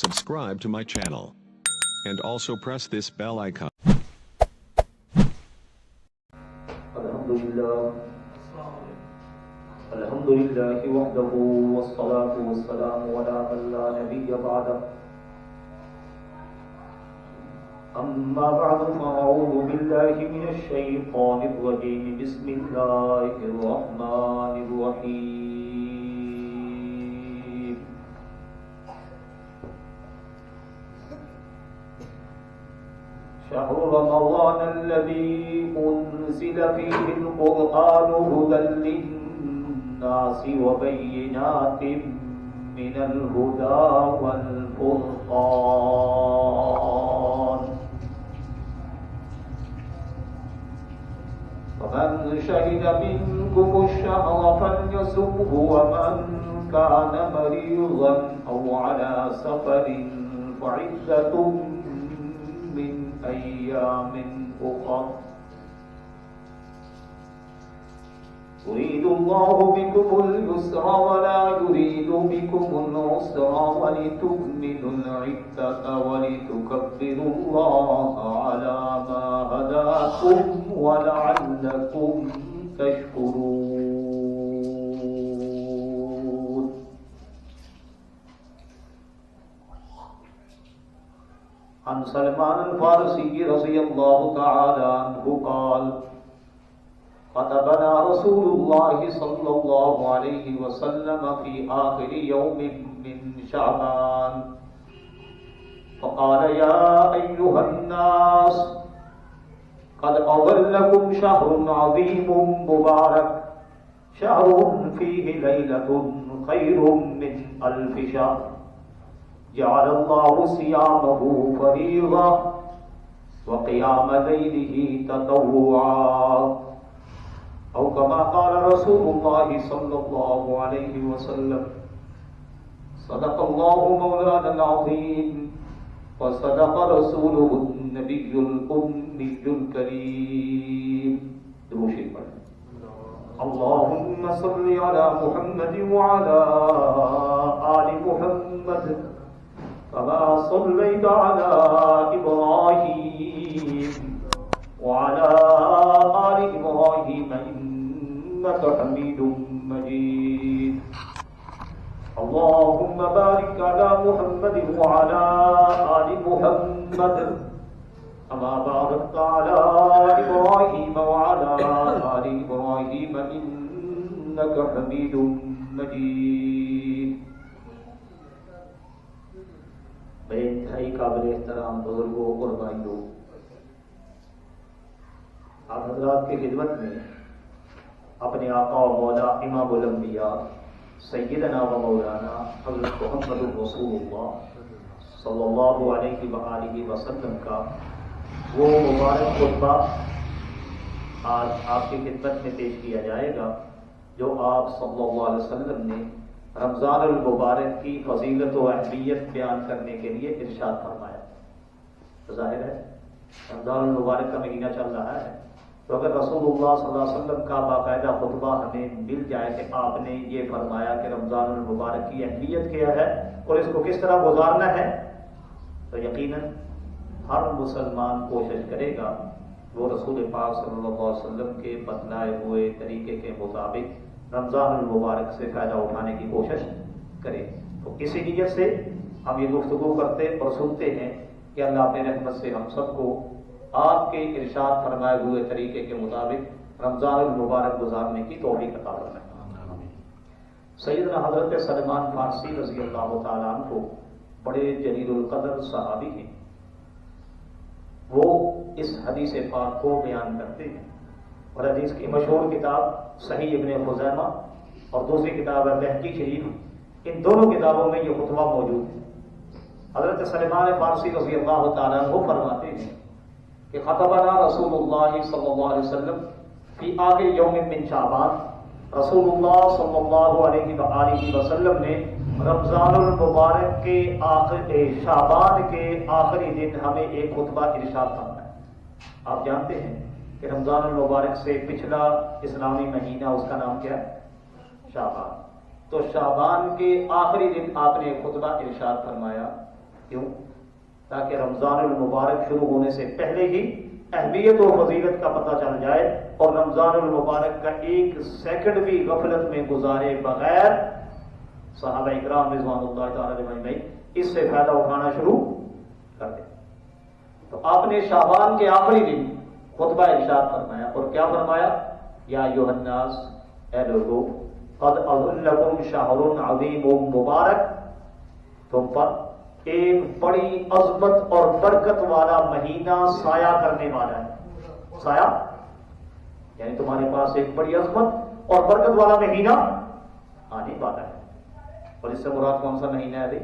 subscribe to my channel. And also press this bell icon. الحمد لله وحده والصلاة والسلام على من لا نبي بعده أما بعد فأعوذ بالله من الشيطان الرجيم بسم الله الرحمن الرحيم شهر رمضان الذي أنزل فيه القرآن هدى للناس وبينات من الهدى والفرقان فمن شهد منكم الشهر فليصمه ومن كان مريضا أو على سفر فعدة من أيام أخر يريد الله بكم اليسر ولا يريد بكم العسر ولتكملوا العدة ولتكبروا الله على ما هداكم ولعلكم تشكرون. عن سلمان الفارسی رضی اللہ تعالی عنہ قال خطبنا رسول الله صلى الله عليه وسلم في آخر يوم من شعبان فقال يا أيها الناس قد أظلكم شهر عظيم مبارك شهر فيه ليلة خير من 1000 شهر جعل الله صيامه فريضة وقيام ليله تطوعا أو كما قال رسول الله صلى الله عليه وسلم صدق الله مولانا العظيم وصدق رسوله النبي الأمي الكريم. دروشی پڑھیں. اللهم صل على محمد وعلى آل محمد كما صليت على إبراهيم وعلى آل إبراهيم إنك حميد مجيد. اللهم بارك على محمد وعلى آل محمد كما باركت على إبراهيم وعلى آل إبراهيم إنك حميد مجيد. بے انتہائی قابل احترام بزرگوں اور بھائیوں، آپ حضرات کی خدمت میں اپنے آقا و مولا امام الانبیاء سیدنا و مولانا حضرت محمد رسول اللہ صلی اللہ علیہ وآلہ وسلم کا وہ مبارک خطبہ آج آپ کی خدمت میں پیش کیا جائے گا جو آپ صلی اللہ علیہ وسلم نے رمضان المبارک کی فضیلت و اہمیت بیان کرنے کے لیے ارشاد فرمایا. ظاہر ہے رمضان المبارک کا مہینہ چل رہا ہے، تو اگر رسول اللہ صلی اللہ علیہ وسلم کا باقاعدہ خطبہ ہمیں مل جائے کہ آپ نے یہ فرمایا کہ رمضان المبارک کی اہمیت کیا ہے اور اس کو کس طرح گزارنا ہے، تو یقیناً ہر مسلمان کوشش کرے گا وہ رسول پاک صلی اللہ علیہ وسلم کے بتلائے ہوئے طریقے کے مطابق رمضان المبارک سے فائدہ اٹھانے کی کوشش کرے. تو اسی نیت سے ہم یہ گفتگو کرتے اور سنتے ہیں کہ اللہ اپنے رحمت سے ہم سب کو آپ کے ارشاد فرمائے ہوئے طریقے کے مطابق رمضان المبارک گزارنے کی توفیق عطا فرمائے. سیدنا حضرت سلمان فارسی رضی اللہ تعالیٰ عنہ بڑے جلیل القدر صحابی ہیں. وہ اس حدیث پاک کو بیان کرتے ہیں اور حدیث کی مشہور کتاب صحیح ابن خزیمہ اور دوسری کتاب ہے بہقی شریف، ان دونوں کتابوں میں یہ خطبہ موجود ہے. حضرت سلمان فارسی رضی اللہ تعالیٰ عنہ فرماتے ہیں کہ خطبنا رسول اللہ صلی اللہ علیہ وسلم فی آخر یوم من شعبان. رسول اللہ صلی اللہ علیہ وآلہ وسلم نے رمضان المبارک کے شعبان کے آخری دن ہمیں ایک خطبہ ارشاد فرمایا. آپ جانتے ہیں کہ رمضان المبارک سے پچھلا اسلامی مہینہ اس کا نام کیا ہے؟ شعبان. تو شعبان کے آخری دن آپ نے خطبہ ارشاد فرمایا کیوں؟ تاکہ رمضان المبارک شروع ہونے سے پہلے ہی اہمیت و فضیلت کا پتہ چل جائے اور رمضان المبارک کا ایک سیکنڈ بھی غفلت میں گزارے بغیر صحابہ اکرام رضوان اللہ تعالی علیہم اس سے فائدہ اٹھانا شروع کر دیں۔ تو آپ نے شعبان کے آخری دن خطبہ ارشاد فرمایا اور کیا فرمایا؟ یا ایھا الناس، اے لوگو، قد اظلکم شہر عظیم مبارک، تم پر ایک بڑی عظمت اور برکت والا مہینہ سایہ کرنے والا ہے۔ سایہ یعنی تمہارے پاس ایک بڑی عظمت اور برکت والا مہینہ آنے والا ہے، اور اس سے مراد کون سا مہینہ ہے؟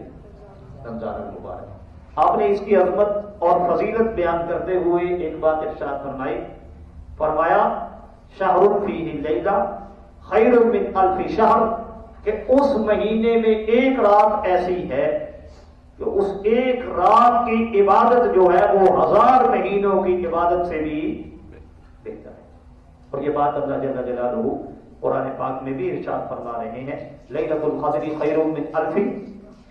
رمضان المبارک۔ آپ نے اس کی عظمت اور فضیلت بیان کرتے ہوئے ایک بات ارشاد فرمائی، فرمایا شہر فیہ لیلہ خیر من الف شہر، کہ اس مہینے میں ایک رات ایسی ہے کہ اس ایک رات کی عبادت جو ہے وہ 1000 مہینوں کی عبادت سے بھی بہتر ہے۔ اور یہ بات اللہ جل جلالہ قرآن پاک میں بھی ارشاد فرما رہے ہیں، لیلۃ القدر خیر من الف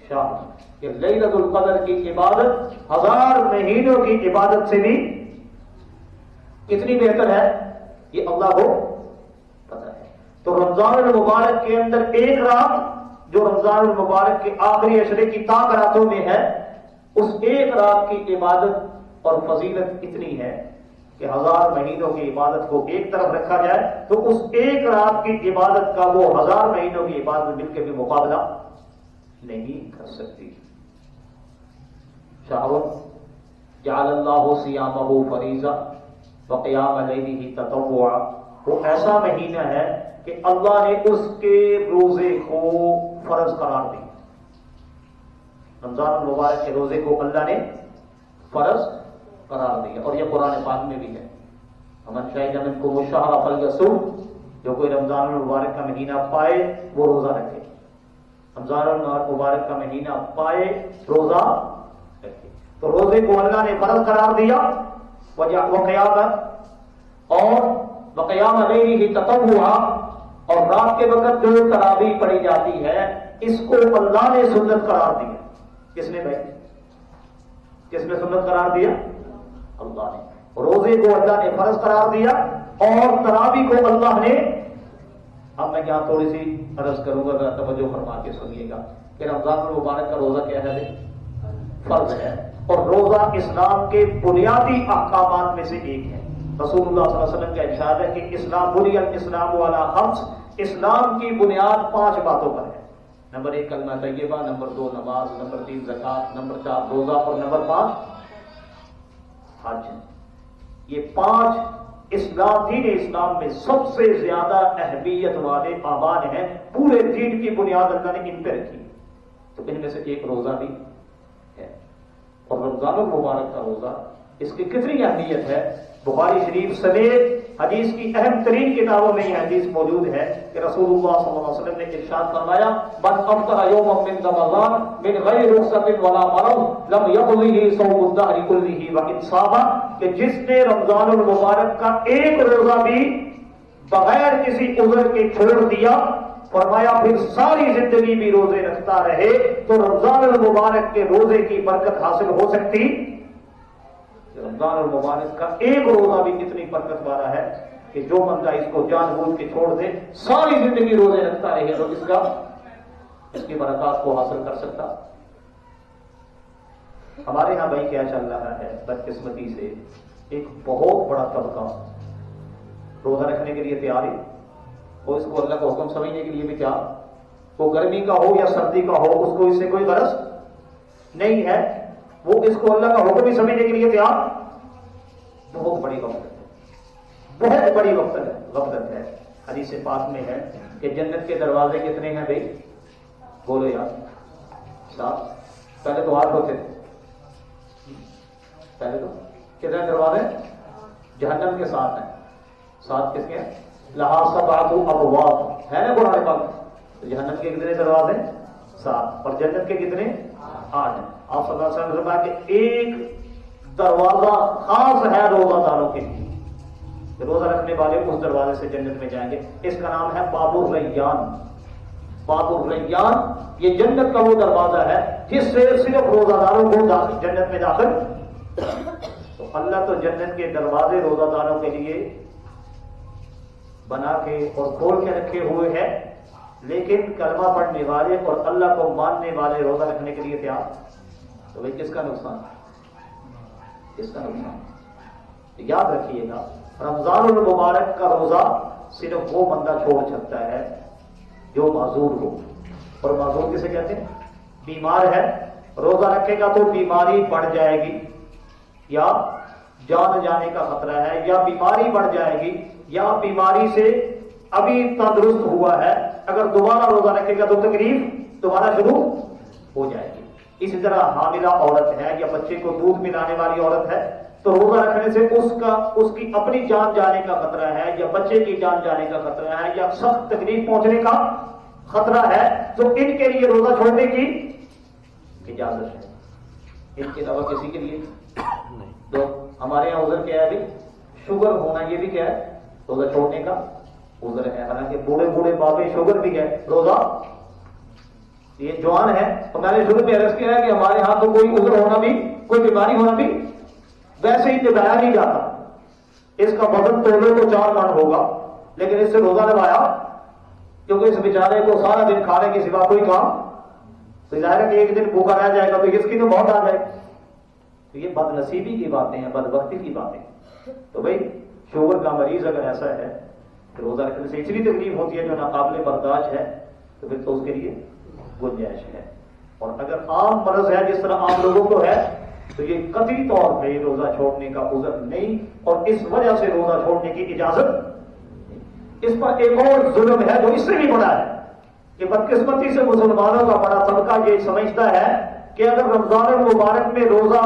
شہر، کہ لیلۃ القدر کی عبادت 1000 مہینوں کی عبادت سے بھی کتنی بہتر ہے، یہ اللہ کو پتہ ہے۔ تو رمضان المبارک کے اندر ایک رات جو رمضان المبارک کے آخری عشرے کی طاق راتوں میں ہے، اس ایک رات کی عبادت اور فضیلت اتنی ہے کہ 1000 مہینوں کی عبادت کو ایک طرف رکھا جائے تو اس ایک رات کی عبادت کا وہ 1000 مہینوں کی عبادت مل کے بھی مقابلہ نہیں کر سکتی۔ شہر جعل اللہ صیامہ فریضہ وقیام لیلہ تطوعا، وہ ایسا مہینہ ہے کہ اللہ نے اس کے روزے کو فرض قرار دیا۔ رمضان المبارک کے روزے کو اللہ نے فرض قرار دیا، اور یہ قرآن پاک میں بھی ہے، من شہد منکم الشہر فلیصم، جو کوئی رمضان المبارک کا مہینہ پائے وہ روزہ رکھے۔ رمضان المبارک کا مہینہ پائے روزہ رکھے، تو روزے کو اللہ نے فرض قرار دیا، وقیام لیلہ تطوعا، اور رات کے وقت جو تراویح پڑھی جاتی ہے اس کو اللہ نے سنت قرار دیا۔ کس نے بھائی؟ کس نے سنت قرار دیا؟ اللہ نے۔ روزے کو اللہ نے فرض قرار دیا اور تراویح کو اللہ نے، اب میں یہاں تھوڑی سی عرض کروں گا، توجہ فرما کے سنیے گا کہ رمضان المبارک کا روزہ کیا ہے؟ فرض ہے، اور روزہ اسلام کے بنیادی احکامات میں سے ایک ہے۔ رسول اللہ صلی اللہ علیہ وسلم کا ارشاد ہے کہ اسلام بنی الاسلام علی خمس، اسلام کی بنیاد 5 باتوں پر ہے۔ نمبر 1 کلمہ طیبہ، نمبر 2 نماز، نمبر 3 زکوٰۃ، نمبر 4 روزہ، اور نمبر 5 حج۔ یہ 5 اسلام، دین اسلام میں سب سے زیادہ اہمیت والے اعمال ہیں، پورے دین کی بنیاد اللہ نے ان پہ رکھی، تو ان میں سے ایک روزہ بھی ہے۔ اور رمضان المبارک کا روزہ، اس کی کتنی اہمیت ہے، بخاری شریف سمیت حدیث کی اہم ترین کتابوں میں یہ حدیث موجود ہے کہ رسول اللہ صلی اللہ علیہ وسلم نے ارشاد فرمایا، من افطر یوما من رمضان من غیر رخصت ولا مرض لم یقضه صوم الدہر کلہ وان صام، کہ جس نے رمضان المبارک کا ایک روزہ بھی بغیر کسی عذر کے چھوڑ دیا، فرمایا پھر ساری زندگی بھی روزے رکھتا رہے تو رمضان المبارک کے روزے کی برکت حاصل ہو سکتی۔ رمضان المبارک کا ایک روزہ بھی اتنی برکت والا ہے کہ جو بندہ اس کو جان بوجھ کے چھوڑ دے، ساری زندگی روزے رکھتا رہے تو اس کی برکات کو حاصل کر سکتا۔ ہمارے یہاں بھائی کیا چل رہا ہے، بدقسمتی سے ایک بہت بڑا طبقہ روزہ رکھنے کے لیے تیار ہے، وہ اس کو اللہ کا حکم سمجھنے کے لیے بھی تیار، وہ گرمی کا ہو یا سردی کا ہو، اس کو اس سے کوئی غرض نہیں ہے، وہ اس کو اللہ کا حکم ہی سمجھنے کے لیے تیار۔ بہت بڑی غفلت ہے، بہت بڑی غفلت ہے۔ حدیث پاک میں ہے کہ جنت کے دروازے کتنے ہیں بھائی؟ بولو یار، 7۔ پہلے تو 8 ہوتے تھے، پہلے تو کتنے دروازے؟ جہنم کے 7 ہیں۔ 7 کس کے ہیں؟ لہا 7 ابواب ہے نا قرآن پاک۔ تو جہنم کے کتنے دروازے؟ 7، اور جنت کے کتنے؟ 8 ہیں۔ آپ صلی اللہ علیہ وسلم نے فرمایا کہ ایک دروازہ خاص ہے روزہ داروں کے لیے، روزہ رکھنے والے اس دروازے سے جنت میں جائیں گے، اس کا نام ہے باب الریان۔ باب الریان، یہ جنت کا وہ دروازہ ہے جس سے صرف روزہ داروں کو جنت میں داخل. تو اللہ تو جنت کے دروازے روزہ داروں کے لیے بنا کے اور کھول کے رکھے ہوئے ہیں، لیکن کلمہ پڑھنے والے اور اللہ کو ماننے والے روزہ رکھنے کے لیے تیار. تو بھائی کس کا نقصان؟ کس کا نقصان؟ یاد رکھیے گا، رمضان المبارک کا روزہ صرف وہ بندہ چھوڑ سکتا ہے جو معذور ہو. اور معذور کسے کہتے ہیں؟ بیمار ہے، روزہ رکھے گا تو بیماری بڑھ جائے گی، یا جان جانے کا خطرہ ہے، یا بیماری بڑھ جائے گی، یا بیماری سے ابھی تندرست ہوا ہے، اگر دوبارہ روزہ رکھے گا تو تکلیف دوبارہ شروع ہو جائے گی. اسی طرح حاملہ عورت ہے یا بچے کو دودھ پلانے والی عورت ہے، تو روزہ رکھنے سے اس کی اپنی جان جانے کا خطرہ ہے، یا بچے کی جان جانے کا خطرہ ہے، یا سخت تکلیف پہنچنے کا خطرہ ہے، تو ان کے لیے روزہ چھوڑنے کی اجازت ہے. ان کے علاوہ کسی کے لیے نہیں. تو ہمارے یہاں عذر کیا ہے ابھی؟ شوگر ہونا، یہ بھی کیا ہے؟ روزہ چھوڑنے کا عذر ہے. حالانکہ بوڑھے بوڑھے بابے شوگر بھی ہے، روزہ یہ جوان ہے. اور میں نے شروع میں عرض کیا ہے کہ ہمارے ہاں تو کوئی عذر ہونا بھی، کوئی بیماری ہونا بھی ویسے ہی نبھایا نہیں جاتا. اس کا وزن تولے تو 4 من ہوگا، لیکن اس سے روزہ نبھایا کیونکہ اس بیچارے کو سارا دن کھانے کے سوا کوئی کام، تو ظاہر ہے کہ ایک دن بھوکا رہ جائے گا تو اس کی تو بہت آ جائے. تو یہ بد نصیبی کی باتیں ہیں، بد وقتی کی باتیں. تو بھائی شوگر کا مریض اگر ایسا ہے کہ روزہ رکھنے سے اتنی تکلیف ہوتی ہے جو ناقابل برداشت ہے، تو پھر تو اس کے لیے گنجائش ہے. اور اگر عام مرض ہے جس طرح عام لوگوں کو ہے، تو یہ قطعی طور پہ روزہ چھوڑنے کا عذر نہیں، اور اس وجہ سے روزہ چھوڑنے کی اجازت نہیں. اس پر ایک اور ظلم ہے جو اس سے بھی بڑا ہے کہ بدقسمتی سے مسلمانوں کا بڑا طبقہ یہ سمجھتا ہے کہ اگر رمضان المبارک میں روزہ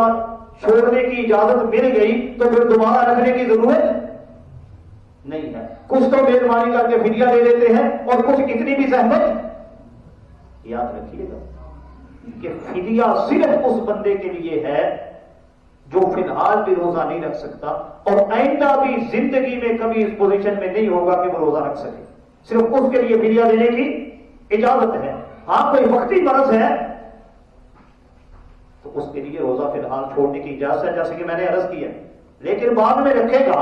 چھوڑنے کی اجازت مل گئی تو پھر دوبارہ رکھنے کی ضرورت نہیں ہے. کچھ تو مہربانی کر کے فدیہ لے لیتے ہیں، اور کچھ اتنی بھی زحمت. یاد رکھیے گا کہ فدیہ صرف اس بندے کے لیے ہے جو فی الحال بھی روزہ نہیں رکھ سکتا، اور آئندہ بھی زندگی میں کبھی اس پوزیشن میں نہیں ہوگا کہ وہ روزہ رکھ سکے. صرف اس کے لیے فدیہ دینے کی اجازت ہے. ہاں کوئی وقتی مرض ہے تو اس کے لیے روزہ فی الحال چھوڑنے کی اجازت ہے، جیسے کہ میں نے عرض کیا. لیکن بعد میں رکھے گا،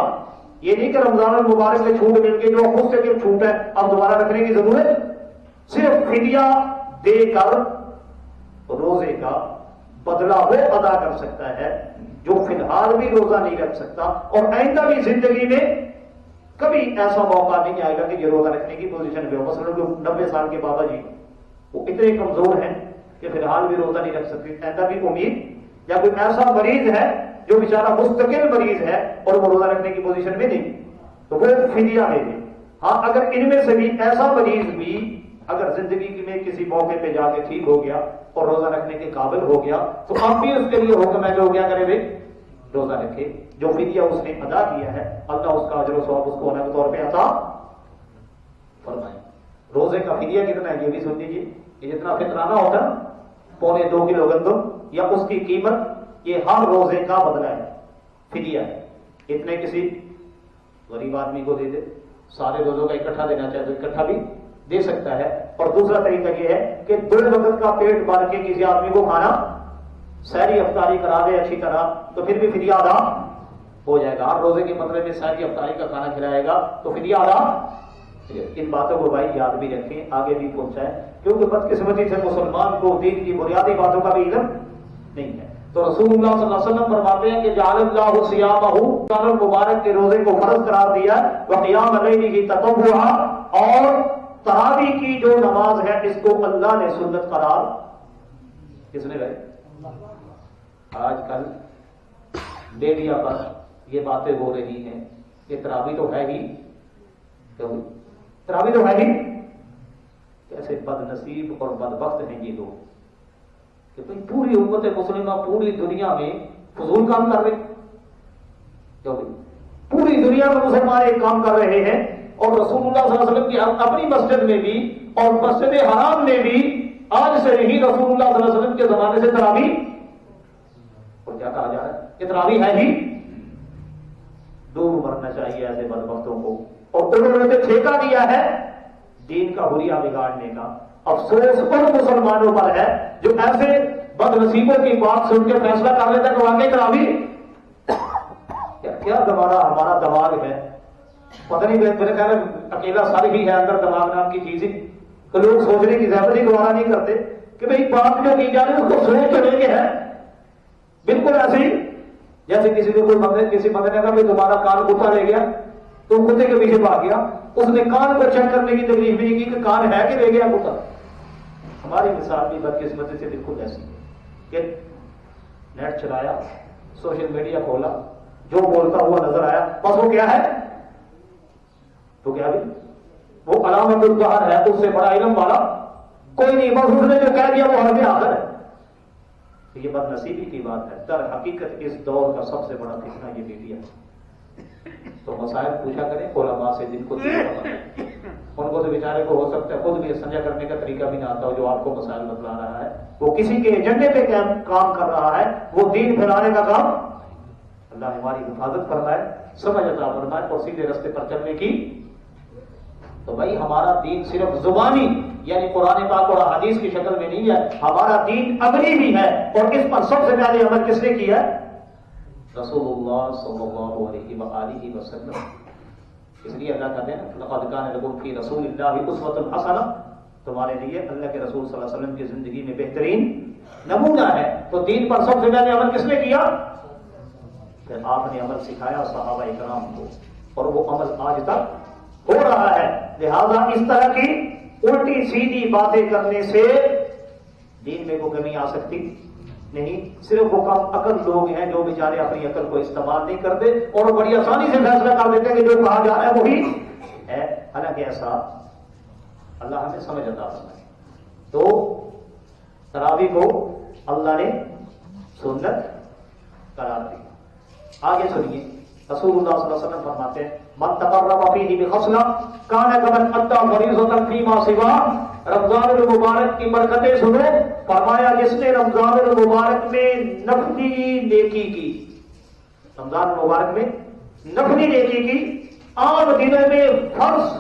یہ نہیں کہ رمضان المبارک میں چھوٹ مل گئی جو خود سے کہ چھوٹ ہے اب دوبارہ رکھنے کی ضرورت. صرف فدیہ دے کر روزے کا بدلہ وہ ادا کر سکتا ہے جو فی الحال بھی روزہ نہیں رکھ سکتا، اور آئندہ بھی زندگی میں کبھی ایسا موقع نہیں آئے گا کہ یہ روزہ رکھنے کی پوزیشن پہ ہو. مثلا جو 90 سال کے بابا جی وہ اتنے کمزور ہیں کہ فی الحال بھی روزہ نہیں رکھ سکتے، آئندہ بھی امید، یا کوئی ایسا مریض ہے جو بیچارہ مستقل مریض ہے اور وہ روزہ رکھنے کی پوزیشن میں نہیں، تو وہ فدیہ دے دے. ہاں اگر ان میں سے بھی ایسا مریض بھی اگر زندگی میں کسی موقع پہ جا کے ٹھیک ہو گیا اور روزہ رکھنے کے قابل ہو گیا، تو اب بھی اس کے لیے حکم ہے جو کیا کرے، روزہ رکھے. جو فدیہ اس نے ادا کیا ہے اللہ اس کا اجر و ثواب اس کو الگ طور پہ عطا فرمائے. روزے کا فدیہ کتنا ہے یہ بھی سن لیجیے. یہ جتنا فطرانہ ہوتا ہے 2.25 کلو گندم یا اس کی قیمت، یہ ہر روزے کا بدلہ ہے، فدیہ ہے. اتنے کسی غریب آدمی کو دے دے، سارے روزوں کا اکٹھا دینا چاہے تو اکٹھا بھی دے سکتا ہے. اور دوسرا طریقہ یہ ہے کہ 2 وقت کا پیٹ بھر کے کسی آدمی کو کھانا سحری افطاری کرا دے اچھی طرح، تو پھر بھی فدیہ ادا ہو جائے گا. ہر روزے کے مطلب میں سحری افطاری کا کھانا کھلائے گا تو فدیہ ادا. ان باتوں کو بھائی یاد بھی رکھیں، آگے بھی پہنچائیں، کیونکہ بدقسمتی سے مسلمان کو دین کی بنیادی باتوں کا بھی علم نہیں ہے. تو رسول اللہ صلی اللہ علیہ وسلم فرماتے ہیں کہ جعل اللہ صیامہ، رمضان المبارک کے روزے کو فرض قرار دیا، وقیام اللیل تطوعا، اور تراویح کی جو نماز ہے اس کو اللہ نے سنت قرار کس نے رہے. آج کل میڈیا پر یہ باتیں ہو رہی ہیں کہ تراویح تو ہے ہی، تراویح تو ہے ہی. کیسے بد نصیب اور بدبخت ہیں یہ لوگ کہ بھئی پوری امت مسلمہ پوری دنیا میں فضول کام کر رہے. پوری دنیا میں مسلمان ایک کام کر رہے ہیں، اور رسول اللہ صلی اللہ علیہ وسلم کی اپنی مسجد میں بھی اور مسجد حرام میں بھی آج سے نہیں، رسول اللہ صلی اللہ علیہ وسلم کے زمانے سے تراویح، اور کیا کہا جا رہا ہے کہ تراویح ہے ہی. دور مرنا چاہیے ایسے بدبختوں کو. اور انہوں نے ٹھیکہ دیا ہے دین کا حلیہ بگاڑنے کا، افسوس ان مسلمانوں پر ہے جو ایسے بد نصیبوں کی بات سن کے فیصلہ کر لیتا ہے کہ واقعی تراویح کیا ہمارا دماغ ہے، پتہ نہیں میرے خیال میں اکیلا سر ہی ہے اندر دماغ نام کی چیز ہی، تو لوگ سوچنے کی ضرورت ہی گوارا نہیں کرتے کہ بھئی بات جو کی جا رہی ہے اس کو سوچ چلیں گے ہے بالکل ایسے ہی جیسے کسی بندے نے کہا بھائی تمہارا کان کتا لے گیا تو کتے کے پیچھے بھاگ گیا، اس نے کان کو چیک کرنے کی تکلیف نہیں کی کہ کان ہے کہ لے گیا کتا۔ ہماری مثال بھی بدقسمتی سے بالکل ایسی ہے کہ نیٹ چلایا، سوشل میڈیا کھولا، جو بولتا ہوا نظر آیا بس وہ کیا ہے، تو کیا بھی وہ علامت الظہر ہے، اس سے بڑا علم والا کوئی نہیں، بس اس نے جو کہہ دیا وہ حرف حاضر ہے۔ یہ بد نصیبی کی بات ہے، در حقیقت اس دور کا سب سے بڑا فتنہ یہ میڈیا ہے۔ تو مسائل پوچھا کریں علماء سے جن کو ان کو تو بیچارے کو ہو سکتا ہے خود بھی سمجھا کرنے کا طریقہ بھی نہ آتا ہو، جو آپ کو مسائل بتلا رہا ہے وہ کسی کے ایجنڈے پہ کام کر رہا ہے، وہ دین پھیلانے کا کام، اللہ ہماری حفاظت فرمائے، سمجھ عطا فرمائے اور سیدھے راستے پر چلنے کی۔ تو بھائی ہمارا دین صرف زبانی یعنی قرآن پاک اور حدیث کی شکل میں نہیں ہے، ہمارا دین عملی بھی ہے، اور اس پر سب سے پہلے عمل کس نے کیا ہے؟ رسول اللہ صلی اللہ علیہ وآلہ وسلم۔ اس لیے اللہ کہتے ہیں لقد کان لکم فی رسول اللہ اسوۃ حسنہ، تمہارے لیے اللہ کے رسول صلی اللہ علیہ وسلم کی زندگی میں بہترین نمونہ ہے۔ تو دین پر سب سے پہلے عمل کس نے کیا؟ پھر آپ نے عمل سکھایا صحابہ اکرام کو، اور وہ عمل آج تک ہو رہا ہے۔ لہذا اس طرح کی الٹی سیدھی باتیں کرنے سے دین میں کوئی کمی آ سکتی نہیں۔ صرف وہ کم عقل لوگ ہیں جو بیچارے اپنی عقل کو استعمال نہیں کرتے اور بڑی آسانی سے فیصلہ کر دیتے ہیں کہ جو کہا جا رہا ہے وہی ہے، حالانکہ ایسا اللہ ہمیں سمجھ عطا فرمائے۔ تو تراویح کو اللہ نے سنت قرار دیا۔ آگے سنیے، رسول اللہ صلی اللہ علیہ وسلم فرماتے ہیں من تقرب فیہ بخصلہ کان کمن ادی فریضۃ فیما سوا۔ رمضان المبارک کی برکتیں سنو، فرمایا جس نے رمضان المبارک میں نفلی نیکی کی، رمضان المبارک میں نفلی نیکی کی، عام دنوں میں فرض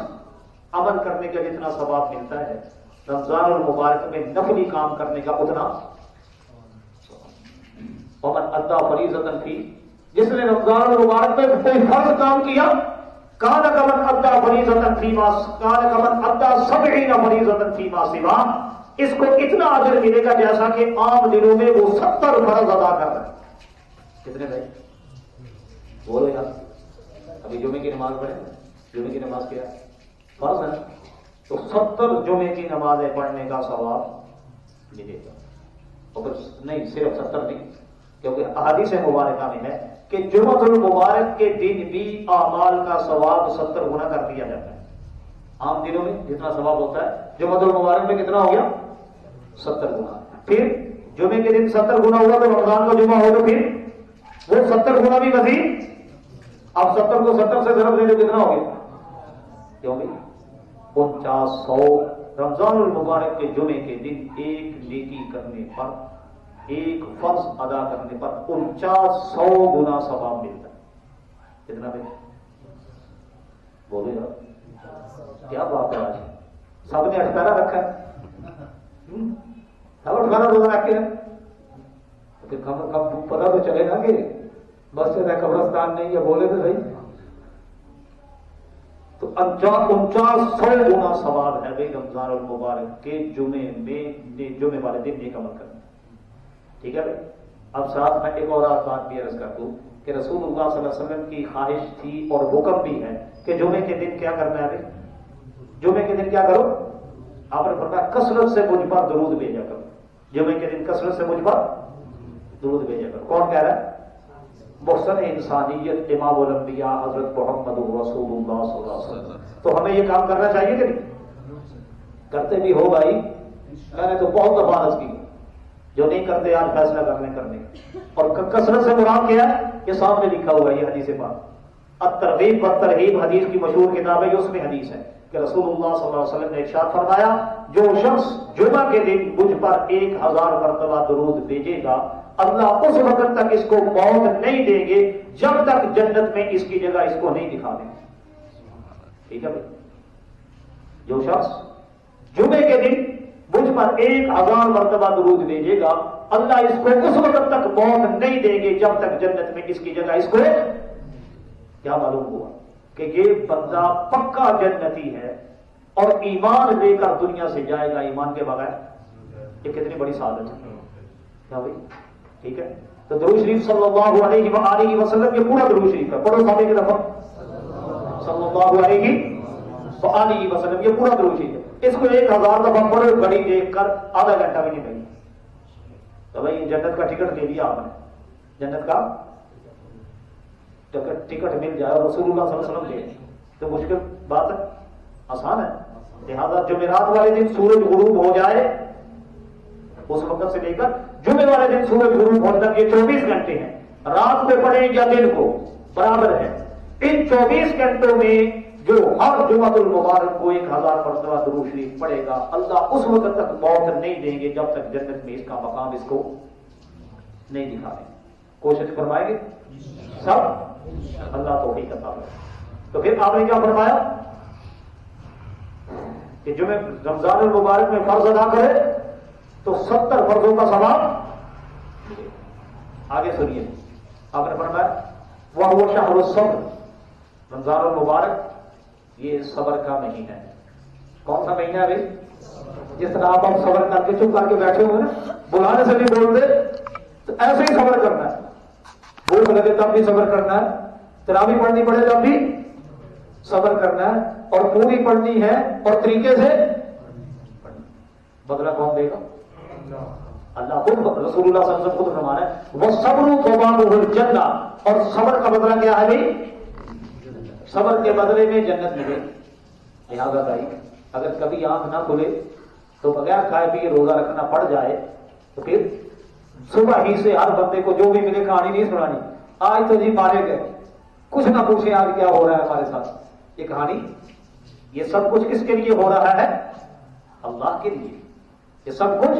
عمل کرنے کا جتنا ثواب ملتا ہے رمضان المبارک میں نفلی کام کرنے کا اتنا۔ ومن ادی فریضۃ فیہ، جس نے رمضان المبارک میں کوئی فرض کام کیا، کان کمن ادی فریضۃ فیما، کان کمن ادی 70 فریضۃ فیما سوا، اس کو اتنا اجر ملے گا جیسا کہ عام دنوں میں وہ 70 فرض ادا کر رہا ہے۔ کتنے بھائی بولو یار، ابھی جمعے کی نماز پڑھیں، جمعے کی نماز کیا فرض ہے، تو 70 جمعے کی نمازیں پڑھنے کا ثواب ملے گا۔ اور نہیں صرف 70 نہیں، کیونکہ احادیث مبارکہ میں ہے کہ جمعۃ المبارک کے دن بھی اعمال کا ثواب 70 گنا کر دیا جاتا ہے۔ عام دنوں میں جتنا ثواب ہوتا ہے جمعۃ المبارک میں کتنا ہو گیا؟ 70 گنا۔ پھر جمعے کے دن 70 گنا ہوا تو رمضان کا جمعہ ہو تو پھر وہ 70 گنا بھی مزید۔ اب 70 کو 70 سے ضرب دے تو کتنا ہو گیا؟ کیوں بھی 4900 رمضان المبارک کے جمعے کے دن ایک نیکی کرنے پر، ایک فرض ادا کرنے پر 4900 گنا ثواب ملتا ہے۔ کتنا بھائی بولے گا؟ کیا بات ہے، آج سب نے 18 رکھا ہے، سب 18 روزہ رکھے ہیں، پھر کم پتا تو چلے گا کہ بس سے قبرستان نہیں ہے، بولے تو صحیح۔ تو 4900 گنا ثواب ہے بھائی رمضان المبارک کے جمعے میں، جمعے والے دن نیک عمل کرنا۔ ٹھیک ہے بھائی، اب ساتھ میں ایک اور بات بھی عرض کر دوں کہ رسول اللہ صلی اللہ علیہ وسلم کی خواہش تھی اور حکم بھی ہے کہ جمعے کے دن کیا کرنا ہے بھائی؟ جمعے کے دن کیا کرو؟ آپ نے فرمایا کثرت سے مجھ پر درود بھیجا کرو، جمعے کے دن کثرت سے مجھ پر درود بھیجا کرو۔ کون کہہ رہا ہے؟ محسن انسانیت امام الانبیاء حضرت محمد رسول اللہ صلی اللہ علیہ وسلم۔ تو ہمیں یہ کام کرنا چاہیے کہ نہیں؟ کرتے بھی ہو بھائی، میں نے تو بہت دفعہ عرض کی، جو نہیں کرتے آج فیصلہ کرنے اور کثرت سے مراد کیا ہے؟ یہ سامنے لکھا ہوا ہے، یہ حدیث پاک الترغیب والترہیب حدیث کی مشہور کتاب ہے، اس میں حدیث ہے کہ رسول اللہ صلی اللہ علیہ وسلم نے ارشاد فرمایا جو شخص جمعہ کے دن مجھ پر 1000 مرتبہ درود بھیجے گا، اللہ اس وقت تک اس کو موت نہیں دیں گے جب تک جنت میں اس کی جگہ اس کو نہیں دکھا دیں۔ ٹھیک ہے بھائی، جو شخص جمعے کے دن مجھ پر 1000 مرتبہ درود بھیجے گا، اللہ اس کو اس وقت تک موت نہیں دیں گے جب تک جنت میں اس کی جگہ اس کو کیا معلوم ہوا کہ یہ بندہ پکا جنتی ہے اور ایمان لے کر دنیا سے جائے گا ایمان کے بغیر۔ یہ کتنی بڑی سعادت ہے کیا بھائی؟ ٹھیک ہے، تو درود شریف صلی اللہ علیہ وآلہ وسلم، یہ پورا درود شریف ہے، پڑھو سامنے کی دفعہ صلی اللہ علیہ وآلہ وسلم، یہ پورا درود شریف ہے۔ اس کو 1000 دفعہ پڑھو، گھڑی دیکھ کر آدھا گھنٹہ بھی نہیں لگے۔ تو بھائی جنت کا ٹکٹ لے لیا آپ نے، جنت کا ٹکٹ مل جائے اور رسول اللہ صلی اللہ علیہ وسلم دے تو مشکل بات ہے؟ آسان ہے۔ لہٰذا جمعرات والے دن سورج غروب ہو جائے، اس وقت سے لے کر جمعے والے دن سورج غروب ہونے تک یہ 24 گھنٹے ہیں، رات میں پڑھیں یا دن کو برابر ہے۔ ان 24 گھنٹوں میں جو ہر جمعۃ المبارک کو 1000 مرتبہ درود شریف پڑھے گا، اللہ اس وقت تک موت نہیں دیں گے جب تک جنت میں اس کا مقام اس کو نہیں دکھا دیں۔ کوشش فرمائیں گے سب، اللہ توفیق عطا کرے۔ تو پھر آپ نے کیا فرمایا کہ جمعہ رمضان المبارک میں فرض ادا کرے تو 70 فرضوں کا ثواب۔ آگے سنیے، آپ نے فرمایا وَهُوَ شَهْرُ الصَّبْرِ، رمضان المبارک یہ صبر کا مہینہ ہے۔ کون سا مہینہ ہے بھائی؟ جس طرح آپ صبر کر کے چپ کر کے بیٹھے ہوئے نا، بلانے سے بھی بول دے تو ایسے ہی صبر کرنا ہے، بھوک لگے تب بھی صبر کرنا ہے، تراویح پڑھنی پڑے تب بھی صبر کرنا ہے، اور پوری پڑھنی ہے اور طریقے سے بدلہ کون دے گا؟ اللہ خود، رسول اللہ صلی اللہ علیہ وسلم خود فرمانا ہے وَالصَّبْرُ ثَوَابُهُ الْجَنَّةُ، اور صبر کا بدلہ کیا ہے بھائی؟ صبر کے بدلے میں جنت ملے۔ لہٰذا بھائی اگر کبھی آنکھ نہ کھلے تو بغیر کھائے پیے روزہ رکھنا پڑ جائے تو پھر صبح ہی سے ہر بندے کو جو بھی ملے کہانی نہیں سنانی، آج تو جی مارے گئے، کچھ نہ پوچھیں آج کیا ہو رہا ہے ہمارے ساتھ، یہ کہانی، یہ سب کچھ کس کے لیے ہو رہا ہے؟ اللہ کے لیے، یہ سب کچھ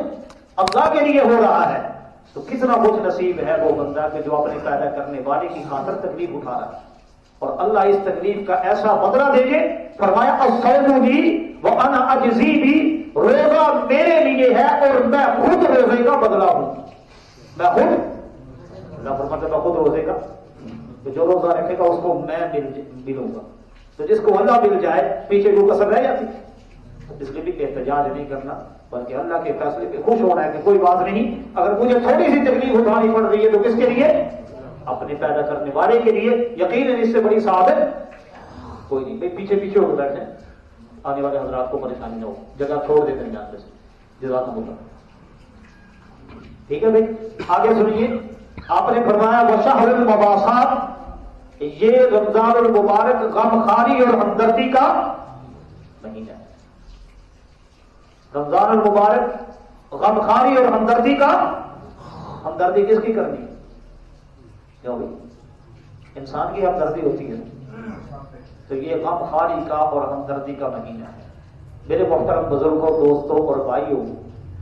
اللہ کے لیے ہو رہا ہے۔ تو کتنا خوش نصیب ہے وہ بندہ کہ جو اپنے پیدا کرنے والے کی خاطر تکلیف اٹھا رہا ہے، اور اللہ اس تکلیف کا ایسا بدلہ دے گے۔ فرمایا الصوم لی وانا اجزی بھی، روزہ میرے لیے ہے اور میں خود روزے کا بدلہ ہوں، میں خود، اللہ فرماتا ہے میں خود روزے کا، تو جو روزہ رکھے گا اس کو میں ملوں گا۔ تو جس کو اللہ مل جائے پیچھے جو کسر رہ جاتی، اس لیے بھی احتجاج نہیں کرنا بلکہ اللہ کے فیصلے پہ خوش ہونا ہے کہ کوئی بات نہیں، اگر مجھے تھوڑی سی تکلیف اٹھانی پڑ رہی ہے تو کس کے لیے؟ اپنے پیدا کرنے والے کے لیے۔ یقیناً اس سے بڑی سعادت کوئی نہیں۔ بھائی پیچھے پیچھے ہو بیٹھے، آنے والے حضرات کو پریشانی نہ ہو، جگہ چھوڑ دیتے ہیں جانتے سے، جزاکم اللہ۔ ٹھیک ہے بھائی، آگے سنیے، آپ نے فرمایا وشہر المباسات، یہ رمضان المبارک غم خواری اور ہمدردی کا مہینہ ہے۔ رمضان المبارک غم خواری اور ہمدردی کا، ہمدردی کس کی کرنی ہے؟ کیوں بھائی؟ انسان کی ہمدردی ہوتی ہے، تو یہ غم خواری کا اور ہمدردی کا مہینہ ہے۔ میرے محترم بزرگوں، دوستوں اور بھائیوں،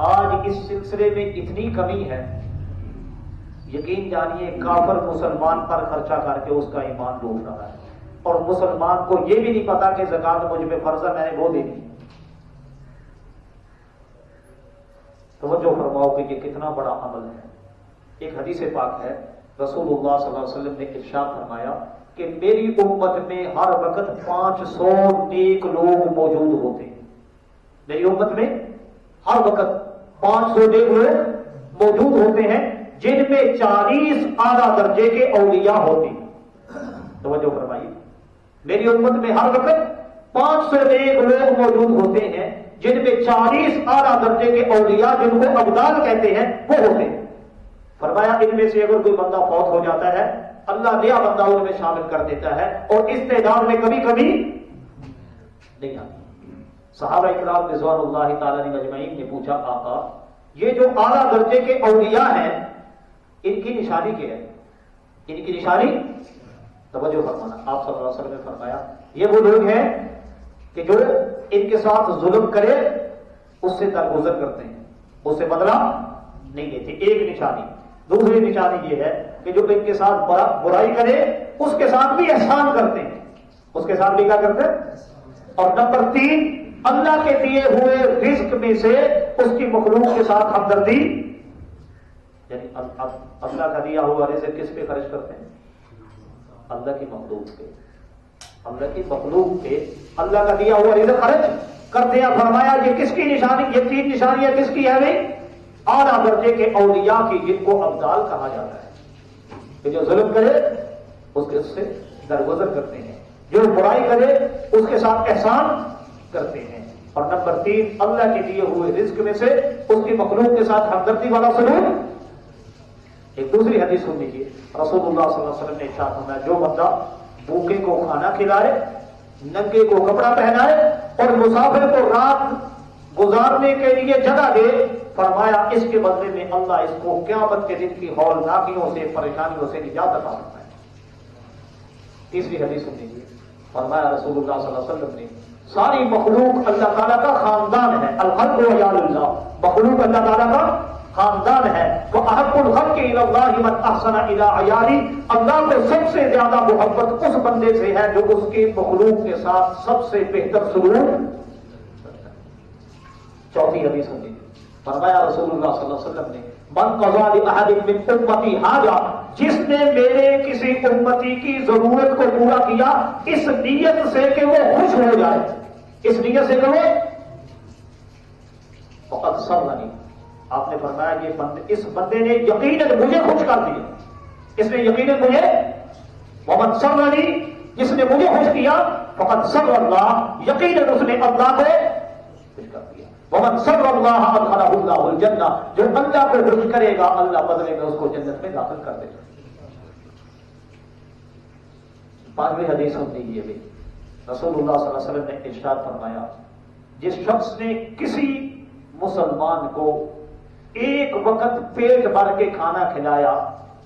آج اس سلسلے میں اتنی کمی ہے، یقین جانیے کافر مسلمان پر خرچہ کر کے اس کا ایمان لوٹ رہا ہے، اور مسلمان کو یہ بھی نہیں پتا کہ زکات مجھ پہ فرض ہے، میں نے وہ دینی۔ توجہ فرماؤ کہ یہ کتنا بڑا عمل ہے۔ ایک حدیث پاک ہے، رسول اللہ صلی اللہ علیہ وسلم نے ارشاد فرمایا کہ میری امت میں ہر وقت 500 نیک لوگ موجود ہوتے ہیں۔ میری امت میں ہر وقت 500 نیک لوگ موجود ہوتے ہیں، جن میں 40 اعلیٰ درجے کے اولیاء ہوتے ہیں۔ توجہ فرمائیے، میری امت میں ہر وقت 500 نیک لوگ موجود ہوتے ہیں، جن میں 40 اعلیٰ درجے کے اولیاء، جن کو ابدال کہتے ہیں، وہ ہوتے ہیں۔ فرمایا ان میں سے اگر کوئی بندہ فوت ہو جاتا ہے، اللہ نیا بندہ ان میں شامل کر دیتا ہے، اور اس تعداد میں کبھی کبھی نہیں آتی۔ صحابہ اکرام رضوان اللہ تعالی علیہم اجمعین نے پوچھا آقا یہ جو اعلیٰ درجے کے اولیاء ہیں ان کی نشانی کیا ہے؟ ان کی نشانی، توجہ فرمانا، آپ صلی اللہ علیہ وسلم نے فرمایا یہ وہ لوگ ہیں کہ جو ان کے ساتھ ظلم کرے اس سے درگزر کرتے ہیں، اس سے بدلہ نہیں لیتے، ایک نشانی۔ دوسری نشانی یہ ہے کہ جو ان کے ساتھ برائی کرے اس کے ساتھ بھی احسان کرتے ہیں، اس کے ساتھ بھی کیا کرتے ہیں۔ اور نمبر 3 اللہ کے دیے ہوئے رزق میں سے اس کی مخلوق کے ساتھ ہمدردی، یعنی اللہ کا دیا ہوا رزق کس پہ خرچ کرتے ہیں؟ اللہ کی مخلوق پہ، اللہ کی مخلوق پہ اللہ کا دیا ہوا رزق خرچ کرتے ہیں۔ فرمایا یہ کس کی نشانی، یہ تین نشانیاں کس کی ہے بھائی؟ اعلیٰ درجے کے اولیاء کی، جن کو ابدال کہا جاتا ہے، کہ جو ظلم کرے اس کے سے درگزر کرتے ہیں، جو برائی کرے اس کے ساتھ احسان کرتے ہیں۔ اور نمبر 3، اللہ کے دیے ہوئے رزق میں سے اس کی مخلوق کے ساتھ ہمدردی والا سلوک۔ ایک دوسری حدیث سن لیجیے، رسول اللہ صلی اللہ علیہ وسلم نے ارشاد فرمایا جو بندہ بھوکے کو کھانا کھلائے، ننگے کو کپڑا پہنائے اور مسافر کو رات گزارنے کے لیے جگہ دے، فرمایا اس کے بدلے میں اللہ اس کو قیامت کے دن کی ہولناکیوں سے، پریشانیوں سے نجات عطا فرمائے۔ تیسری حدیث سن لیجیے، فرمایا رسول اللہ صلی اللہ علیہ وسلم نے ساری مخلوق اللہ تعالیٰ کا خاندان ہے، الخلق وعیال اللہ، مخلوق اللہ تعالیٰ کا خاندان ہے۔ وَأَحَبُّ الْخَلْقِ إِلَى اللَّهِ مَنْ أَحْسَنَ إِلَىٰ عَيَالِهِ، اللہ کو سب سے زیادہ محبت اس بندے سے ہے جو اس کی مخلوق کے ساتھ سب سے بہتر سلوک۔ چوتھی حدیث ہوتی ہے، فرمایا رسول اللہ صلی اللہ علیہ وسلم نے من قضى لأحد من امتی حاجہ، جس نے میرے کسی امتی کی ضرورت کو پورا کیا اس نیت سے کہ وہ خوش ہو جائے، اس نیت سے کہ وہ فقط سرنی، آپ نے فرمایا یہ اس بندے نے یقیناً مجھے خوش کر دیا، اس نے یقیناً مجھے، ومن سرنی، جس نے مجھے خوش کیا، فقط سر اللہ، یقیناً اس نے اللہ کو خوش کر دیا۔ ومن سر اللہ ادخلہ اللہ الجنہ، جو اللہ کو خوش کرے گا اللہ بدلے میں اس کو جنت میں داخل کر دے گا۔ پانچویں حدیث ہم دیجیے بھی، رسول اللہ صلی اللہ علیہ وسلم نے ارشاد فرمایا جس شخص نے کسی مسلمان کو ایک وقت پیٹ بھر کے کھانا کھلایا،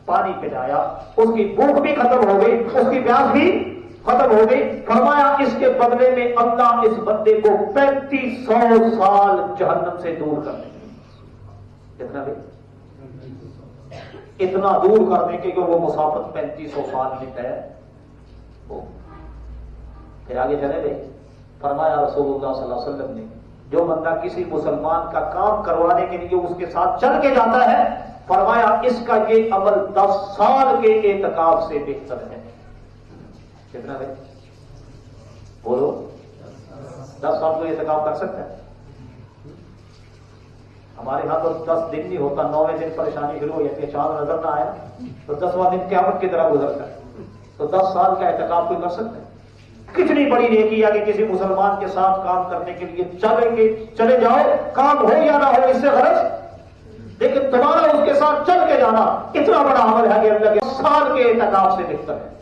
پانی پلایا، اس کی بھوک بھی ختم ہو گئی، اس کی پیاس بھی ختم ہو گئی، فرمایا اس کے بدلے میں اللہ اس بندے کو 3500 سال جہنم سے دور کر دیں گے۔ کتنا بھی اتنا دور کر دیں کہ وہ مسافت 3500 سال میں طے ہو۔ پھر آگے چلے گئے، فرمایا رسول اللہ صلی اللہ علیہ وسلم نے جو بندہ کسی مسلمان کا کام کروانے کے لیے اس کے ساتھ چل کے جاتا ہے، فرمایا اس کا یہ عمل 10 سال کے اعتکاف سے بہتر ہے۔ کتنا ہے؟ بولو، 10 سال کو اعتکاف کر سکتا ہے؟ ہمارے ہاں تو 10 دن نہیں ہوتا، 9ویں دن پریشانی شروع ہو جاتی ہے، چاند نظر نہ آیا تو 10واں دن قیامت کی طرح گزرتا ہے۔ تو 10 سال کا اعتکاف کوئی کر سکتا ہے؟ کتنی بڑی نیکی ہے کہ کسی مسلمان کے ساتھ کام کرنے کے لیے چلے جاؤ، کام ہو یا نہ ہو اس سے غرض، لیکن تمہارا اس کے ساتھ چل کے جانا اتنا بڑا عمل ہے کہ اللہ کے سال کے اعتکاف سے بہتر ہے۔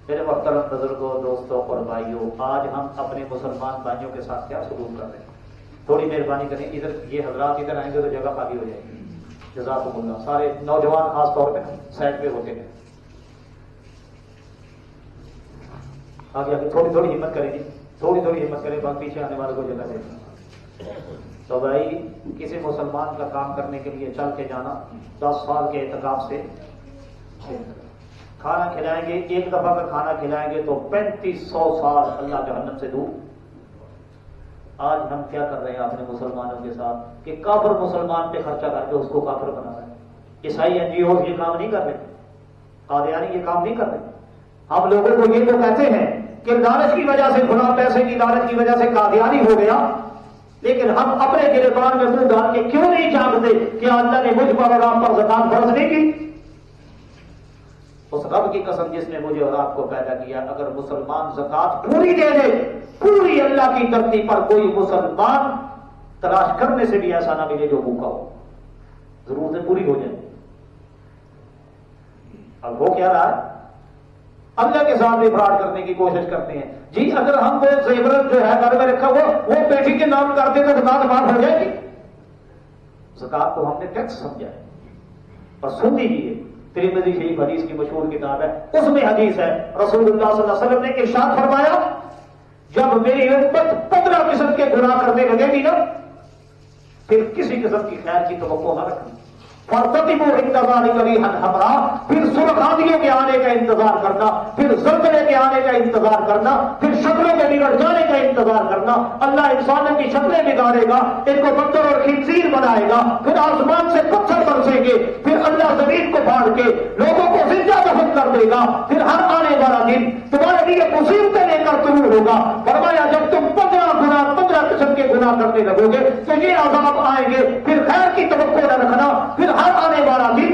میرے محترم بزرگوں، دوستوں اور بھائیوں، آج ہم اپنے مسلمان بھائیوں کے ساتھ کیا سلوک کر رہے ہیں؟ تھوڑی مہربانی کریں، ادھر یہ حضرات ادھر آئیں گے تو جگہ خالی ہو جائے گی، جزاکم اللہ۔ سارے نوجوان خاص طور پہ سائڈ پہ ہوتے ہیں، آگے آگے تھوڑی ہمت کریں گی، تھوڑی ہمت کریں، باقی پیچھے آنے والے کو جگہ دیں۔ تو بھائی کسی مسلمان کا کام کرنے کے لیے چل کے جانا 10 سال کے اعتکاف سے، کھانا کھلائیں گے، ایک دفعہ کا کھانا کھلائیں گے تو 3500 سال اللہ جہنم سے دور۔ آج ہم کیا کر رہے ہیں اپنے مسلمانوں کے ساتھ کہ کافر مسلمان پہ خرچہ کر کے اس کو کافر بنا رہے ہیں۔ عیسائی NGO یہ کام نہیں کر رہے، قادیانی یہ کام نہیں کر رہے۔ ہم لوگوں کو یہ تو کہتے ہیں کہ لالچ کی وجہ سے، فلاں پیسے کی لالچ کی وجہ سے قادیانی ہو گیا، لیکن ہم اپنے گرفتار میں منہ ڈال کے کیوں نہیں جانتے کہ اللہ نے مجھ پر اور آپ پر زکات فرض نہیں کی؟ اس رب کی قسم جس نے مجھے اور آپ کو پیدا کیا، اگر مسلمان زکات پوری دے دے، پوری اللہ کی دھرتی پر کوئی مسلمان تلاش کرنے سے بھی ایسا نہ ملے جو بھوکا ہو، ضرورتیں پوری ہو جائیں۔ اب وہ کیا رہا ہے؟ اللہ کے ساتھ بھی فراڈ کرنے کی کوشش کرتے ہیں۔ جی اگر ہم وہ زیورات جو ہے گھر میں رکھا ہوا وہ بیٹی کے نام کر دے تو زکات معاف ہو جائے گی؟ زکات کو ہم نے ٹیکس سمجھا ہے۔ اور سن لیجیے، ترمذی شریف حدیث کی مشہور کتاب ہے، اس میں حدیث ہے، رسول اللہ صلی اللہ علیہ وسلم نے ارشاد فرمایا جب میری امت 15 قسم کے گناہ کرنے لگے گی نا، پھر کسی قسم کی خیر کی توقع نہ رکھنی، فارتقبوا عند ذلك ريحا حمراء، پھر سرخ آندھیوں کے آنے کا انتظار کرنا، پھر زلزلے کے آنے کا انتظار کرنا، پھر شکلوں کے بگڑ جانے کا انتظار کرنا۔ اللہ انسانوں کی شکلیں بگاڑے گا، ان کو بندر اور خنزیر بنائے گا، پھر آسمان سے پتھر برسیں گے، پھر اللہ زمین کو پھاڑ کے لوگوں کو زندہ دفن کر دے گا، پھر ہر آنے والا دن تمہارے لیے مصیبتیں لے کر ضرور ہوگا۔ فرمایا جب تم 15 قسم کے گناہ کرنے لگو گے تو یہ عذاب آئیں گے، پھر خیر کی توقع نہ رکھنا، پھر ہر آنے والا دن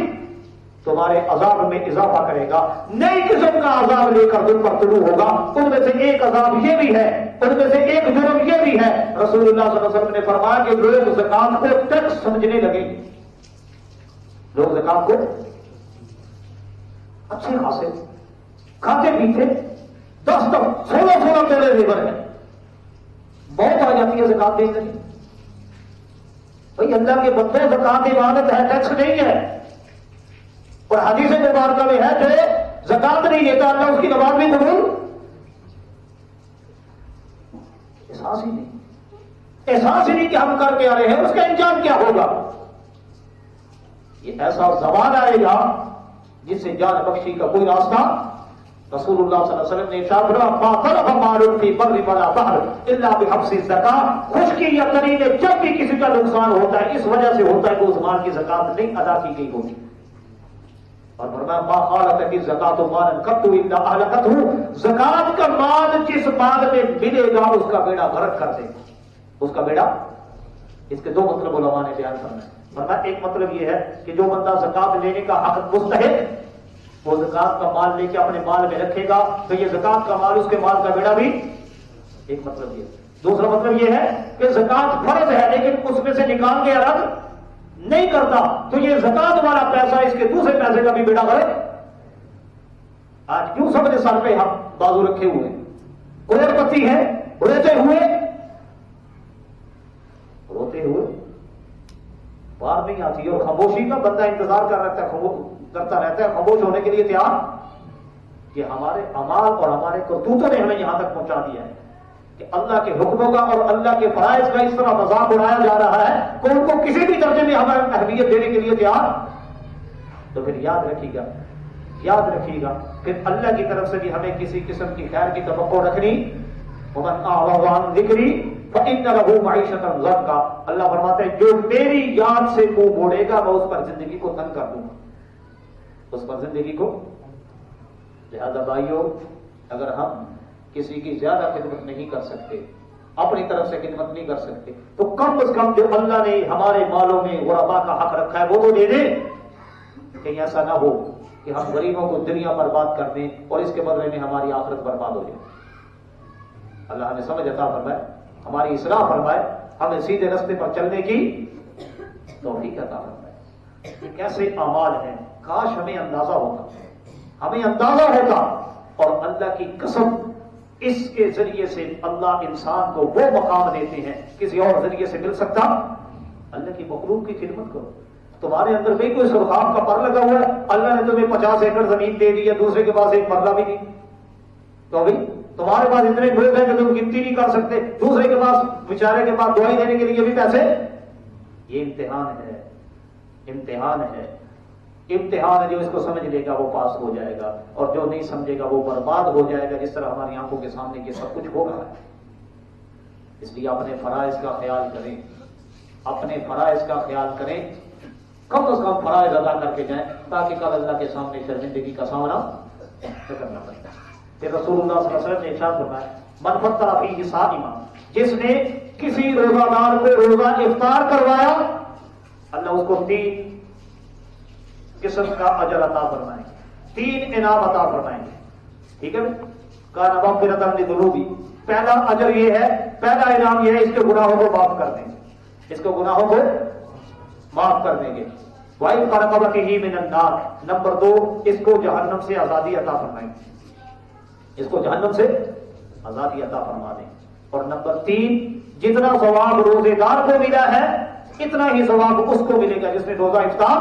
تمہارے عذاب میں اضافہ کرے گا، نئی قسم کا عذاب لے کر تم پر طلوع ہوگا۔ ان میں سے ایک عذاب یہ بھی ہے، ان میں سے ایک جرم یہ بھی ہے، رسول اللہ صلی اللہ علیہ وسلم نے فرمایا کہ لوگ زکات کو ٹیکس سمجھنے لگے گے، لوگ زکات کو اچھے خاصے کھاتے پیتے 16 تولے لیبر ہے، بہت آ جاتی ہے زکات دے کر۔ بھائی اللہ کے بندے زکات عبادت ہے، ٹیکس نہیں ہے، اور حدیث مبارکہ میں ہے جو زکات نہیں لیتا اللہ اس کی نماز بھی قبول، احساس ہی نہیں کہ ہم کر کے آ رہے ہیں، اس کا انجام کیا ہوگا؟ یہ ایسا زمان آئے گا جس سے جان بخشی کا کوئی راستہ۔ رسول اللہ صلی اللہ علیہ وسلم نے ارشاد فرمایا ما طلب مال فی بر ولا بحر الا بحبس الزکاۃ، خشکی یا تری میں جب بھی کسی کا نقصان ہوتا ہے اس وجہ سے ہوتا ہے کہ اس مال کی زکات نہیں ادا کی گئی ہوگی۔ اور فرمایا ما خالت الزکاۃ مالا قط الا اهلكته، زکات کا مال جس مال میں ملے گا اس کا بیڑا غرق کر دے گا، اس کا بیڑا۔ اس کے دو مطلب علماء نے بیان کرنا ہے۔ فرمایا ایک مطلب یہ ہے کہ جو بندہ زکات لینے کا حق مستحق وہ زکات کا مال لے کے اپنے مال میں رکھے گا تو یہ زکات کا مال اس کے مال کا بیڑا بھی، ایک مطلب یہ۔ دوسرا مطلب یہ ہے کہ زکات فرض ہے لیکن اس میں سے نکال کے الگ نہیں کرتا تو یہ زکات والا پیسہ اس کے دوسرے پیسے کا بھی بیڑا غرق۔ آج کیوں سب نے سر پہ ہم بازو رکھے ہوئے، کروڑ پتی ہے، روتے ہوئے بار نہیں آتی ہے، اور خاموشی کا بندہ انتظار کرتا رہتا ہے، خاموش ہونے کے لیے تیار کہ ہمارے اعمال اور ہمارے کرتوتوں نے ہمیں یہاں تک پہنچا دیا ہے کہ اللہ کے حکموں کا اور اللہ کے فرائض کا اس طرح مذاق اڑایا جا رہا ہے کہ ان کو کسی بھی درجے میں ہمیں اہمیت دینے کے لیے تیار۔ تو پھر یاد رکھیے گا کہ اللہ کی طرف سے بھی ہمیں کسی قسم کی خیر کی توقع رکھنی۔ ومن اعرض عن ذکری فإن له معیشۃ ضنکا، اللہ فرماتے ہیں جو میری یاد سے منہ موڑے گا میں اس پر زندگی کو تنگ کر دوں گا، اس پر زندگی کو۔ لہذا بھائیو اگر ہم کسی کی زیادہ خدمت نہیں کر سکتے، اپنی طرف سے خدمت نہیں کر سکتے تو کم از کم جو اللہ نے ہمارے مالوں میں غربا کا حق رکھا ہے وہ تو دے دیں۔ کہیں ایسا نہ ہو کہ ہم غریبوں کو دنیا برباد کر دیں اور اس کے بدلے میں ہماری آخرت برباد ہو جائے۔ اللہ نے سمجھ عطا فرمائے، ہماری اصلاح فرمائے، ہمیں سیدھے راستے پر چلنے کی توفیق عطا فرمائے۔ یہ کیسے اعمال ہیں، کاش ہمیں اندازہ ہوتا اور اللہ کی قسم اس کے ذریعے سے اللہ انسان کو وہ مقام دیتے ہیں کسی اور ذریعے سے مل سکتا۔ اللہ کی مخلوق کی خدمت کرو، تمہارے اندر بھی کوئی سرخاب کا پر لگا ہوا ہے، اللہ نے تمہیں 50 ایکڑ زمین دے دی ہے، دوسرے کے پاس ایک مرلہ بھی نہیں، تو ابھی تمہارے پاس اتنے لوگ ہیں کہ تم گنتی نہیں کر سکتے، دوسرے کے پاس بیچارے کے پاس دعائی دینے کے لیے بھی پیسے۔ یہ امتحان ہے جو اس کو سمجھ لے گا وہ پاس ہو جائے گا اور جو نہیں سمجھے گا وہ برباد ہو جائے گا، جس طرح ہماری آنکھوں کے سامنے یہ سب کچھ ہو رہا ہے۔ اس لیے اپنے فرائض کا خیال کریں، کم از کم فرائض ادا کر کے جائیں تاکہ کل اللہ کے سامنے شرمندگی کا سامنا نہ کرنا پڑے۔ پھر رسول اللہ صلی اللہ علیہ وسلم نے ارشاد فرمایا من فطر فیہ صائما، جس نے کسی روزہ دار کو روزہ افطار کروایا اللہ اس کو 3 قسم کا اجر عطا فرمائیں گے، 3 انعام عطا فرمائیں گے۔ ٹھیک ہے، کان مغفرۃ لذنوبی، پہلا اجر یہ ہے، پہلا انعام یہ ہے اس کے گناہوں کو معاف کر دیں گے، اس کو گناہوں کو معاف کر دیں گے۔ وَإِنْ قَرَقَبَتِهِ مِنَ النَّارِ، نمبر 2 اس کو جہنم سے آزادی عطا فرمائیں گے، اس کو جہنم سے آزادی عطا فرما دیں۔ اور نمبر 3 جتنا ثواب روزے دار کو ملا ہے اتنا ہی ثواب اس کو ملے گا جس نے روزہ افطار،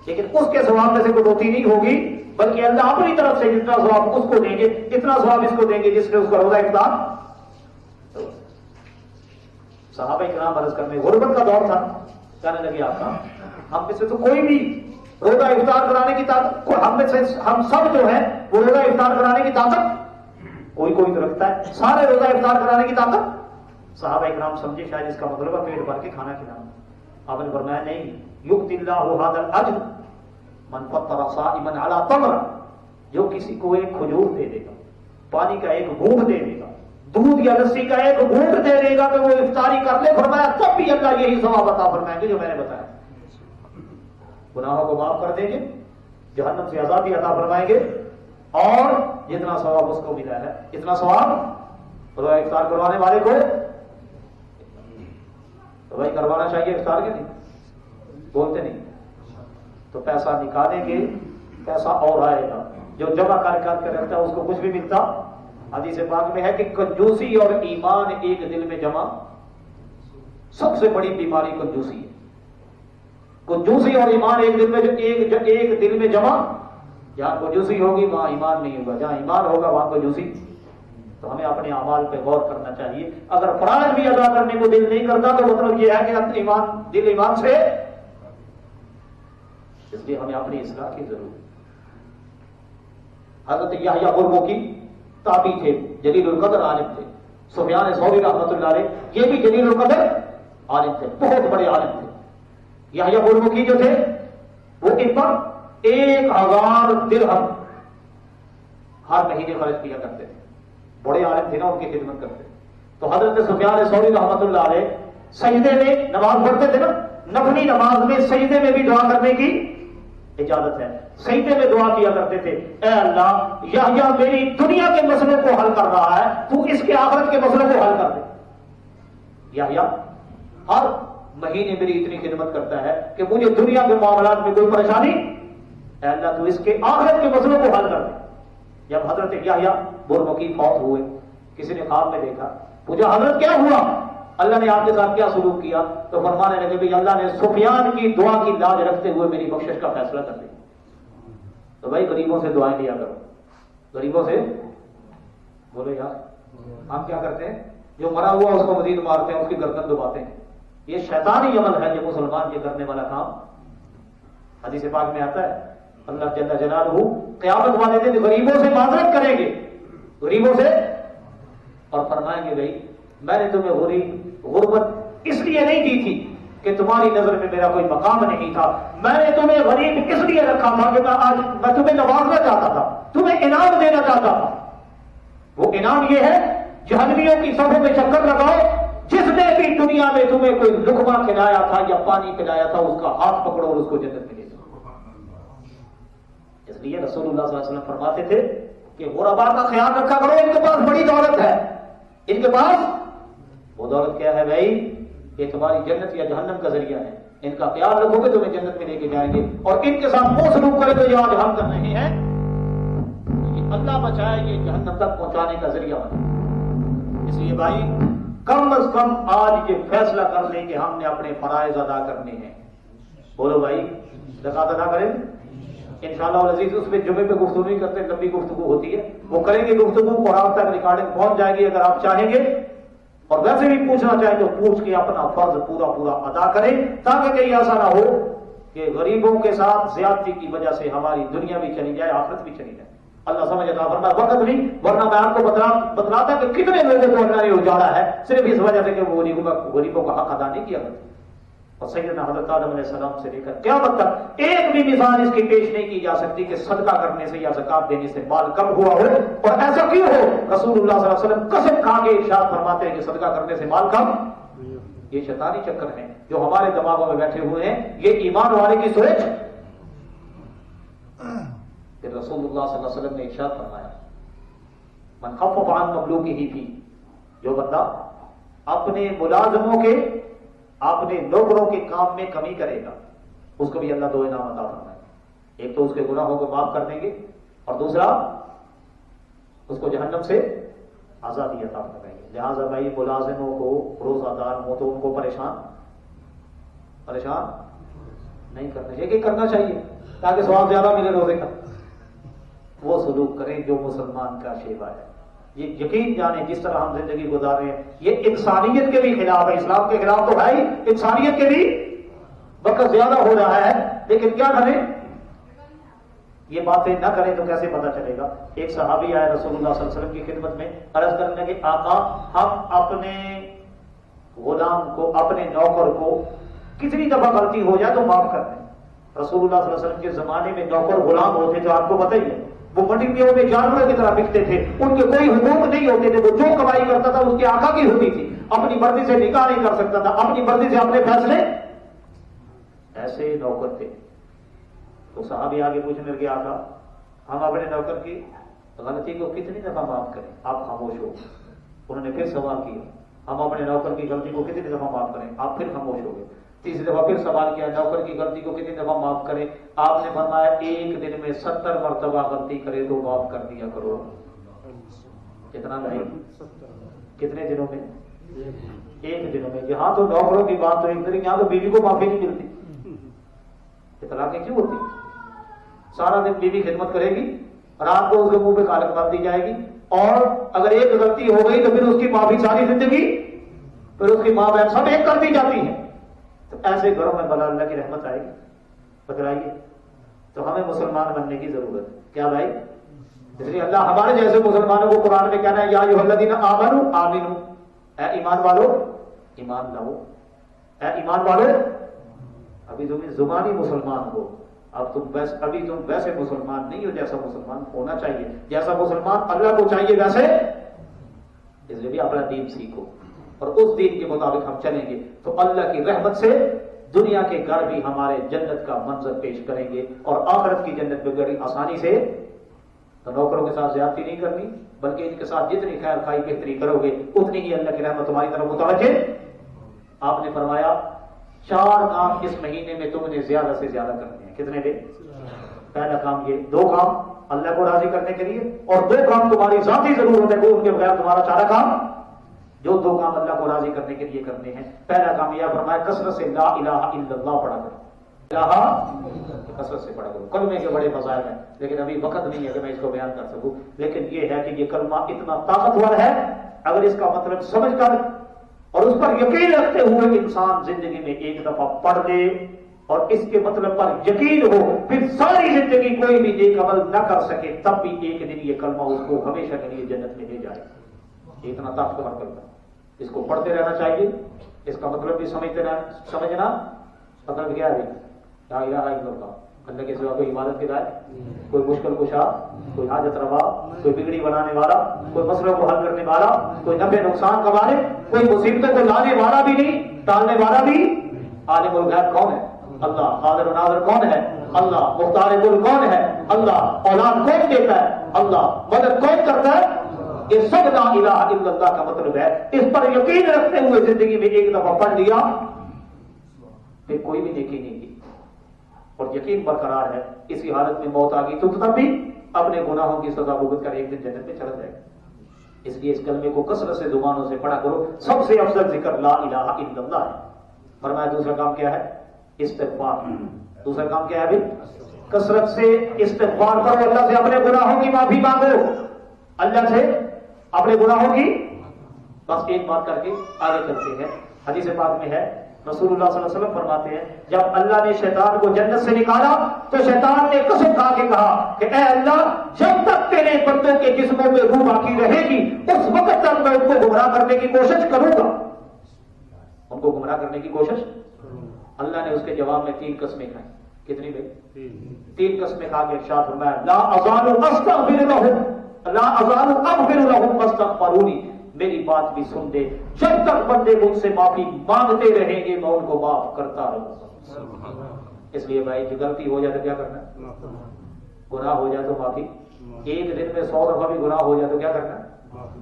لیکن اس کے ثواب میں سے کٹوتی نہیں ہوگی بلکہ اللہ اپنی طرف سے جتنا ثواب اس کو دیں گے اتنا ثواب اس کو دیں گے جس نے اس کا روزہ افطار۔ صحابہ کرام عرض کرنے غربت کا دور تھا، کہنے لگے آپ کا ہم میں سے تو کوئی بھی روزہ افطار کرانے کی طاقت، ہم میں سے ہم سب جو ہیں وہ روزہ افطار کرانے کی طاقت کوئی تو رکھتا ہے، سارے روزہ افطار کرانے کی طاقت؟ صحابہ اکرام سمجھے شاید اس کا مطلب ہے پیٹ بھر کے کھانا کھلانا، آپ نے فرمایا نہیں، یؤتی اللہ ھذا الاجر من فطر صائما علی تمر، جو کسی کو ایک کھجور دے دے گا، پانی کا ایک گھونٹ دے دے گا، دودھ یا لسی کا ایک گھونٹ دے دے گا کہ وہ افطاری کر لے، فرمایا تب بھی اللہ یہی ثواب عطا فرمائیں گے جو میں نے بتایا، گناہوں کو معاف کر دیں گے، جہنم سے آزادی عطا فرمائیں گے، اور جتنا ثواب اس کو ملا ہے اتنا ثواب روزہ افطار کروانے والے کو تو بھائی کروانا چاہیے افطار کے نہیں بولتے نہیں، تو پیسہ نکالیں گے، پیسہ اور آئے گا، جو جمع کر کے رکھتا ہے اس کو کچھ بھی ملتا۔ حدیث پاک میں ہے کہ کنجوسی اور ایمان ایک دل میں جمع، سب سے بڑی بیماری کنجوسی ہے، کنجوسی اور ایمان ایک دل میں جمع، جہاں کنجوسی ہوگی وہاں ایمان نہیں ہوگا، جہاں ایمان ہوگا وہاں کنجوسی۔ تو ہمیں اپنے اعمال پہ غور کرنا چاہیے، اگر فرائض بھی ادا کرنے کو دل نہیں کرتا تو مطلب یہ ہے کہ دل ایمان سے، اس لیے ہمیں اپنی اصلاح کی ضرورت ہے۔ حضرت یحییٰ قربو کی تابعی تھے، جلیل القدر عالم تھے، سفیان ثوری رحمۃ اللہ علیہ یہ بھی جلیل القدر عالم تھے، بہت بڑے عالم تھے۔ یحییٰ قربو کی جو تھے وہ ان پر 1000 درہم ہر مہینے خرچ کیا کرتے تھے، بڑے عالم تھے نا، ان کی خدمت کرتے تھے۔ تو حضرت سفیان ثوری رحمۃ اللہ علیہ سجدے میں نماز پڑھتے تھے نا، نفلی نماز میں سجدے میں بھی دعا کرنے کی اجازت ہے، سجدے میں دعا کیا کرتے تھے، اے اللہ یحییٰ میری دنیا کے مسئلوں کو حل کر رہا ہے، تو اس کے آخرت کے مسئلوں کو حل کر دے۔ یحییٰ ہر مہینے میری اتنی خدمت کرتا ہے کہ مجھے دنیا کے معاملات میں کوئی پریشانی، اے اللہ تو اس کے آخرت کے مسئلوں کو حل کر دے۔ جب حضرت یحییٰ برمکی فوت ہوئے، کسی نے خواب میں دیکھا، پوچھا حضرت کیا ہوا، اللہ نے آپ کے ساتھ کیا سلوک کیا؟ تو فرمانے لگے بھی اللہ نے سفیان کی دعا کی لاج رکھتے ہوئے میری بخشش کا فیصلہ کر دیا۔ تو بھائی غریبوں سے دعائیں لیا کرو، غریبوں سے بولو یار، ہم کیا کرتے ہیں؟ جو مرا ہوا اس کو مزید مارتے ہیں، اس کی گردن دباتے ہیں، یہ شیطانی عمل ہے، یہ مسلمان کے کرنے والا کام۔ حدیث پاک میں آتا ہے اللہ جل جلالہ قیامت والے دن غریبوں سے معذرت کریں گے، غریبوں سے، اور فرمائیں گے بھائی میں نے تمہیں غربت اس لیے نہیں دی تھی کہ تمہاری نظر میں میرا کوئی مقام نہیں تھا، میں نے تمہیں غریب اس لیے رکھا تھا کہ میں تمہیں نوازنا چاہتا تھا، تمہیں انعام دینا چاہتا تھا۔ وہ انعام یہ ہے جہنمیوں کی صفوں میں چکر لگاؤ، جس نے بھی دنیا میں تمہیں کوئی لقمہ کھلایا تھا یا پانی پلایا تھا اس کا ہاتھ پکڑو اور اس کو جنت ملے گا۔ اس لیے رسول اللہ صلی اللہ علیہ وسلم فرماتے تھے کہ غرباء کا خیال رکھا کرو، ان کے پاس بڑی دولت ہے، ان کے پاس وہ دولت کیا ہے بھائی؟ یہ تمہاری جنت یا جہنم کا ذریعہ ہے، ان کا خیال رکھو گے تمہیں جنت میں لے کے جائیں گے، اور ان کے ساتھ وہ سلوک کرے تو یہ آج ہم کر رہے ہیں، یہ اللہ بچائے یہ جہنم تک پہنچانے کا ذریعہ بنے۔ اس لیے بھائی کم از کم آج یہ فیصلہ کر لیں کہ ہم نے اپنے فرائض ادا کرنے ہیں۔ بولو بھائی زکات ادا کریں انشاءاللہ العزیز، اس میں جمعے پہ گفتگو نہیں کرتے، لمبی گفتگو ہوتی ہے، وہ کریں گے گفتگو اور آپ تک ریکارڈنگ پہنچ جائے گی اگر آپ چاہیں گے، اور ویسے بھی پوچھنا چاہیں تو پوچھ کے اپنا فرض پورا ادا کریں، تاکہ کہیں ایسا نہ ہو کہ غریبوں کے ساتھ زیادتی کی وجہ سے ہماری دنیا بھی چلی جائے، آخرت بھی چلی جائے۔ اللہ سمجھ عطا فرمائے، وقت نہیں ورنہ میں آپ کو بتلاتا کہ کتنے لوگوں کو اللہ نے اجاڑا ہے صرف اس وجہ سے کہ وہ غریبوں کا حق ادا نہیں کیا کرتے۔ اور سیدنا حضرت آدم علیہ السلام سے لے کر قیامت تک ایک بھی مثال اس کی پیش نہیں کی جا سکتی کہ صدقہ کرنے سے یا زکات دینے سے مال کم ہوا ہو، اور ایسا کیوں ہو؟ رسول اللہ صلی اللہ علیہ وسلم قسم کھا کے ارشاد فرماتے ہیں کہ صدقہ کرنے سے مال کم، یہ شیطانی چکر ہیں جو ہمارے دماغوں میں بیٹھے ہوئے ہیں، یہ ایمان والے کی سوچ۔ پھر رسول اللہ صلی اللہ علیہ وسلم نے ارشاد فرمایا من خفف عن مملوکہ فی، جو بندہ اپنے ملازموں کے، اپنے نوکروں کے کام میں کمی کرے گا، اس کو بھی اللہ دو انعام عطا فرمائے، ایک تو اس کے گناہوں کو معاف کر دیں گے، اور دوسرا اس کو جہنم سے آزادی عطا فرمائیں گے۔ لہٰذا بھائی ملازموں کو روزہ دار ہو تو ان کو پریشان نہیں کرنا چاہیے، کہ کرنا چاہیے تاکہ ثواب زیادہ ملے روزے کا۔ وہ سلوک کریں جو مسلمان کا شیوا ہے، یہ یقین جانیں جس طرح ہم زندگی گزار رہے ہیں یہ انسانیت کے بھی خلاف ہے، اسلام کے خلاف تو ہے ہی، انسانیت کے بھی وقت زیادہ ہو رہا ہے لیکن کیا کریں؟ یہ باتیں نہ کریں تو کیسے پتہ چلے گا؟ ایک صحابی آئے رسول اللہ صلی اللہ علیہ وسلم کی خدمت میں، عرض کرنے لگے آقا ہم اپنے غلام کو، اپنے نوکر کو کتنی دفعہ غلطی ہو جائے تو معاف کر دیں۔ رسول اللہ صلی اللہ علیہ وسلم کے زمانے میں نوکر غلام ہوتے تھے، آپ کو پتہ ہی ہے، وہ منڈیوں میں جانوروں کی طرح بکتے تھے، ان کے کوئی حقوق نہیں ہوتے تھے، وہ جو کمائی کرتا تھا اس کے آقا کی ہوتی تھی، اپنی مرضی سے نکاح نہیں کر سکتا تھا، اپنی مرضی سے اپنے فیصلے، ایسے نوکر تھے۔ تو صحابی آگے پوچھنے لگے آقا ہم اپنے نوکر کی غلطی کو کتنی دفعہ معاف کریں؟ آپ خاموش ہو۔ انہوں نے پھر سوال کیا ہم اپنے نوکر کی غلطی کو کتنی دفعہ معاف کریں؟ آپ پھر خاموش ہو گئے۔ تیسری دفعہ پھر سوال کیا نوکر کی غلطی کو کتنی دفعہ معاف کریں؟ آپ نے فرمایا ایک دن میں 70 مرتبہ غلطی کرے تو معاف کر دیا کرو۔ کتنا نہیں؟ کتنے دنوں میں؟ ایک دنوں میں۔ یہاں تو نوکروں کی بات تو ایک دن، یہاں تو بیوی کو معافی نہیں ملتی۔ طلاقیں کیوں ہوتی؟ سارا دن بیوی خدمت کرے گی، رات کو اس کے منہ پہ کالک مار دی جائے گی، اور اگر ایک غلطی ہو گئی تو پھر اس کی معافی ساری زندگی، پھر اس کی ماں بہن سب ایک کر دی جاتی ہیں۔ تو ایسے گھروں میں بلا اللہ کی رحمت آئے گی؟ بتلائیے۔ تو ہمیں مسلمان بننے کی ضرورت ہے کیا بھائی؟ اس لیے اللہ ہمارے جیسے مسلمانوں کو قرآن میں کہنا ہے یا ایھا الذین آمنوا آمنو، اے ایمان والو ایمان لاؤ، اے ایمان والو۔ ابھی تم زبانی مسلمان ہو، ابھی تم ویسے مسلمان نہیں ہو جیسا مسلمان ہونا چاہیے، جیسا مسلمان اللہ کو چاہیے ویسے، اس لیے بھی اپنا دین سیکھو اور اس دین کے مطابق ہم چلیں گے تو اللہ کی رحمت سے دنیا کے گھر بھی ہمارے جنت کا منظر پیش کریں گے، اور آخرت کی جنت میں بڑی آسانی سے۔ تو نوکروں کے ساتھ زیادتی نہیں کرنی، بلکہ ان کے ساتھ جتنی خیر خائی بہتری کرو گے اتنی ہی اللہ کی رحمت تمہاری طرف متوجہ۔ آپ نے فرمایا 4 کام اس مہینے میں تم نے زیادہ سے زیادہ کرنے ہیں۔ کتنے دن؟ پہلا کام یہ، 2 کام اللہ کو راضی کرنے کے لیے، اور 2 کام تمہاری ذاتی ضرورت ہے، ان کے بغیر تمہارا چارہ کام۔ جو 2 کام اللہ کو راضی کرنے کے لیے کرنے ہیں، پہلا کام یہ فرمایا کثرت سے لا الہ الا اللہ پڑھا کرو۔ کثرت سے پڑھا کرو۔ کلمے کے بڑے فضائل ہیں لیکن ابھی وقت نہیں ہے کہ میں اس کو بیان کر سکوں، لیکن یہ ہے کہ یہ کلمہ اتنا طاقتور ہے، اگر اس کا مطلب سمجھ کر اور اس پر یقین رکھتے ہوئے انسان زندگی میں ایک دفعہ پڑھ لے اور اس کے مطلب پر یقین ہو، پھر ساری زندگی کوئی بھی نیک عمل نہ کر سکے تب بھی ایک دن یہ کلمہ اس کو ہمیشہ کے لیے جنت میں لے جائے۔ یہ اتنا طاقتور کلمہ، اس کو پڑھتے رہنا چاہیے، اس کا مطلب بھی سمجھنا مطلب کیا ہے؟ لا الہ الا اللہ، اللہ کے سوا کوئی عبادت کی لائق، کوئی مشکل کشا، کوئی حاجت روا، کوئی بگڑی بنانے والا، کوئی مسئلوں کو حل کرنے والا، کوئی نفع نقصان کا مالک، کوئی مصیبتوں کو لانے والا بھی نہیں، ٹالنے والا بھی۔ عالم الغیب کون ہے؟ اللہ۔ قادر و ناظر کون ہے؟ اللہ۔ مختار کل کون ہے؟ اللہ۔ اولاد کون دیتا ہے؟ اللہ۔ مدد کون کرتا ہے؟ یہ سب لا الہ الا اللہ کا مطلب ہے۔ اس پر یقین رکھتے ہوئے زندگی میں ایک دفعہ پڑھ لیا پھر کوئی بھی نیکی نہیں کی اور یقین برقرار ہے، اسی حالت میں موت آ گئی تو تب بھی اپنے گناہوں کی سزا بھگت کر ایک دن جنت میں چلا جائے گا۔ اس لیے اس کلمے کو کثرت سے زبانوں سے پڑھا کرو۔ سب سے افضل ذکر لا الہ الا اللہ ہے۔ فرمایا دوسرا کام کیا ہے؟ استغفار۔ دوسرا کام کیا ہے بھی؟ کثرت سے استغفار کرو، اللہ سے اپنے گناہوں کی معافی مانگو، اللہ سے اپنے گناہوں کی۔ بس ایک بات کر کے آگے چلتے ہیں۔ حدیث پاک میں ہے رسول اللہ صلی اللہ علیہ وسلم فرماتے ہیں جب اللہ نے شیطان کو جنت سے نکالا تو شیطان نے قسم کھا کے کہا کہ اے اللہ جب تک تیرے بندوں کے جسموں میں روح باقی رہے گی اس وقت تک میں ان کو گمراہ کرنے کی کوشش کروں گا، ان کو گمراہ کرنے کی کوشش۔ اللہ نے اس کے جواب میں 3 قسمیں کھائیں۔ کتنی بھائی؟ 3 قسمیں کھا کے ارشاد فرمایا لا ازال استغفر لهم، لا ازال اغفر لهم فاستغفرونی۔ میری بات بھی سن دے، جب تک بندے مجھ سے معافی مانگتے رہیں گے میں ان کو معاف کرتا رہوں گا۔ اس لیے بھائی جو غلطی ہو جائے تو کیا کرنا ہے؟ گناہ ہو جائے تو معافی۔ ایک دن میں 100 دفعہ بھی گناہ ہو جائے تو کیا کرنا ہے؟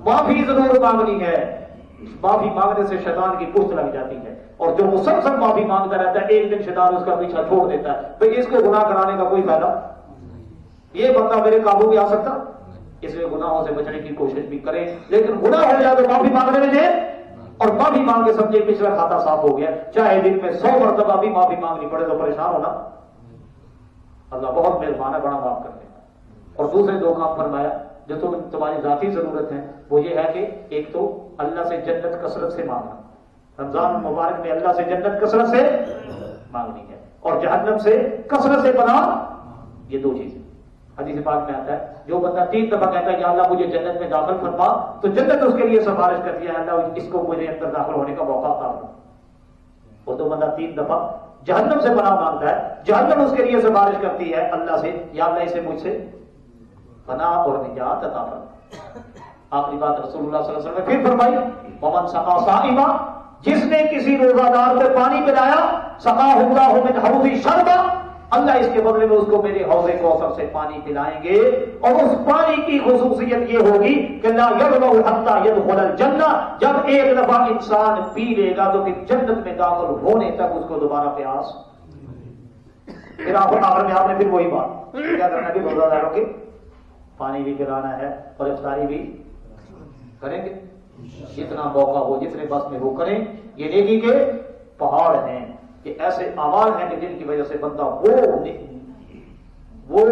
معافی ضرور مانگنی ہے۔ معافی مانگنے سے شیطان کی پشت لگ جاتی ہے، اور جو مسلسل معافی مانگتا رہتا ہے ایک دن شیطان اس کا پیچھا چھوڑ دیتا ہے، بھائی اس کو گناہ کرانے کا کوئی فائدہ، یہ بندہ میرے قابو میں آ سکتا، اس لیے گناہوں سے بچنے کی کوشش بھی کریں، لیکن گناہ ہو جائے تو معافی مانگنے میں دیں، اور معافی مانگ کے سمجھے پچھلا کھاتا صاف ہو گیا، چاہے دن میں 100 مرتبہ بھی معافی مانگنی پڑے تو پریشان ہونا، اللہ بہت مہربان ہے، بڑا معاف کرنے کا۔ اور دوسرے 2 کام فرمایا جو تمہاری ذاتی ضرورت ہے وہ یہ ہے کہ ایک تو اللہ سے جنت کثرت سے مانگنا، رمضان المبارک میں اللہ سے جنت کثرت سے مانگنی ہے، اور جہنم سے کثرت سے پناہ، یہ دو چیزیں حدیث پاک میں آتا ہے. جو بندہ 3 دفعہ کہتا ہے یا اللہ مجھے جنت میں داخل فرما، تو جنت اس کے لیے سفارش کرتی ہے اللہ اس کو مجھے اندر داخل ہونے کا موقع عطا فرما. وہ تو بندہ 3 دفعہ جہنم سے پناہ مانگتا ہے، جہنم اس کے لیے سفارش کرتی ہے اللہ سے یا اللہ اسے مجھ سے پناہ اور نجات عطا فرما. آخری بات رسول اللہ صلی اللہ علیہ وسلم نے پھر فرمائی ومن سقا صائما، جس نے کسی روزہ دار کو پانی پلایا، سقاہ اللہ من حوض شربا، اللہ اس کے بدلے میں اس کو میرے حوض کوثر سے پانی پلائیں گے. اور اس پانی کی خصوصیت یہ ہوگی کہ لا یظمأ حتى يدخل الجنہ، جب ایک دفعہ انسان پی لے گا تو پھر جنت میں داخل ہونے تک اس کو دوبارہ پیاس. پھر آخر میں آپ نے پھر وہی بات کیا کرنا کہ روزہ داروں کے پانی بھی پلانا ہے اور افطاری بھی کریں گے. جتنا موقع ہو جتنے بس میں ہو کریں. یہ نیکی کے پہاڑ ہیں، یہ ایسے اعمال ہیں کہ جن کی وجہ سے بندہ وہ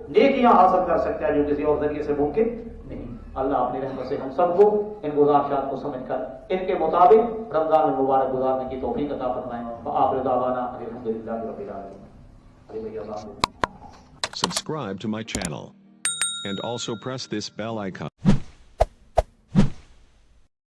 نیکیاں حاصل کر سکتا ہے جو کسی اور ذریعے سے ممکن نہیں. اللہ اپنی رحمت سے ہم سب کو ان گزارشات کو سمجھ کر ان کے مطابق رمضان المبارک گزارنے کی توفیق عطا فرمائیں. وآخر دعوانا الحمدللہ رب العالمین. Subscribe to my channel and also press this bell icon.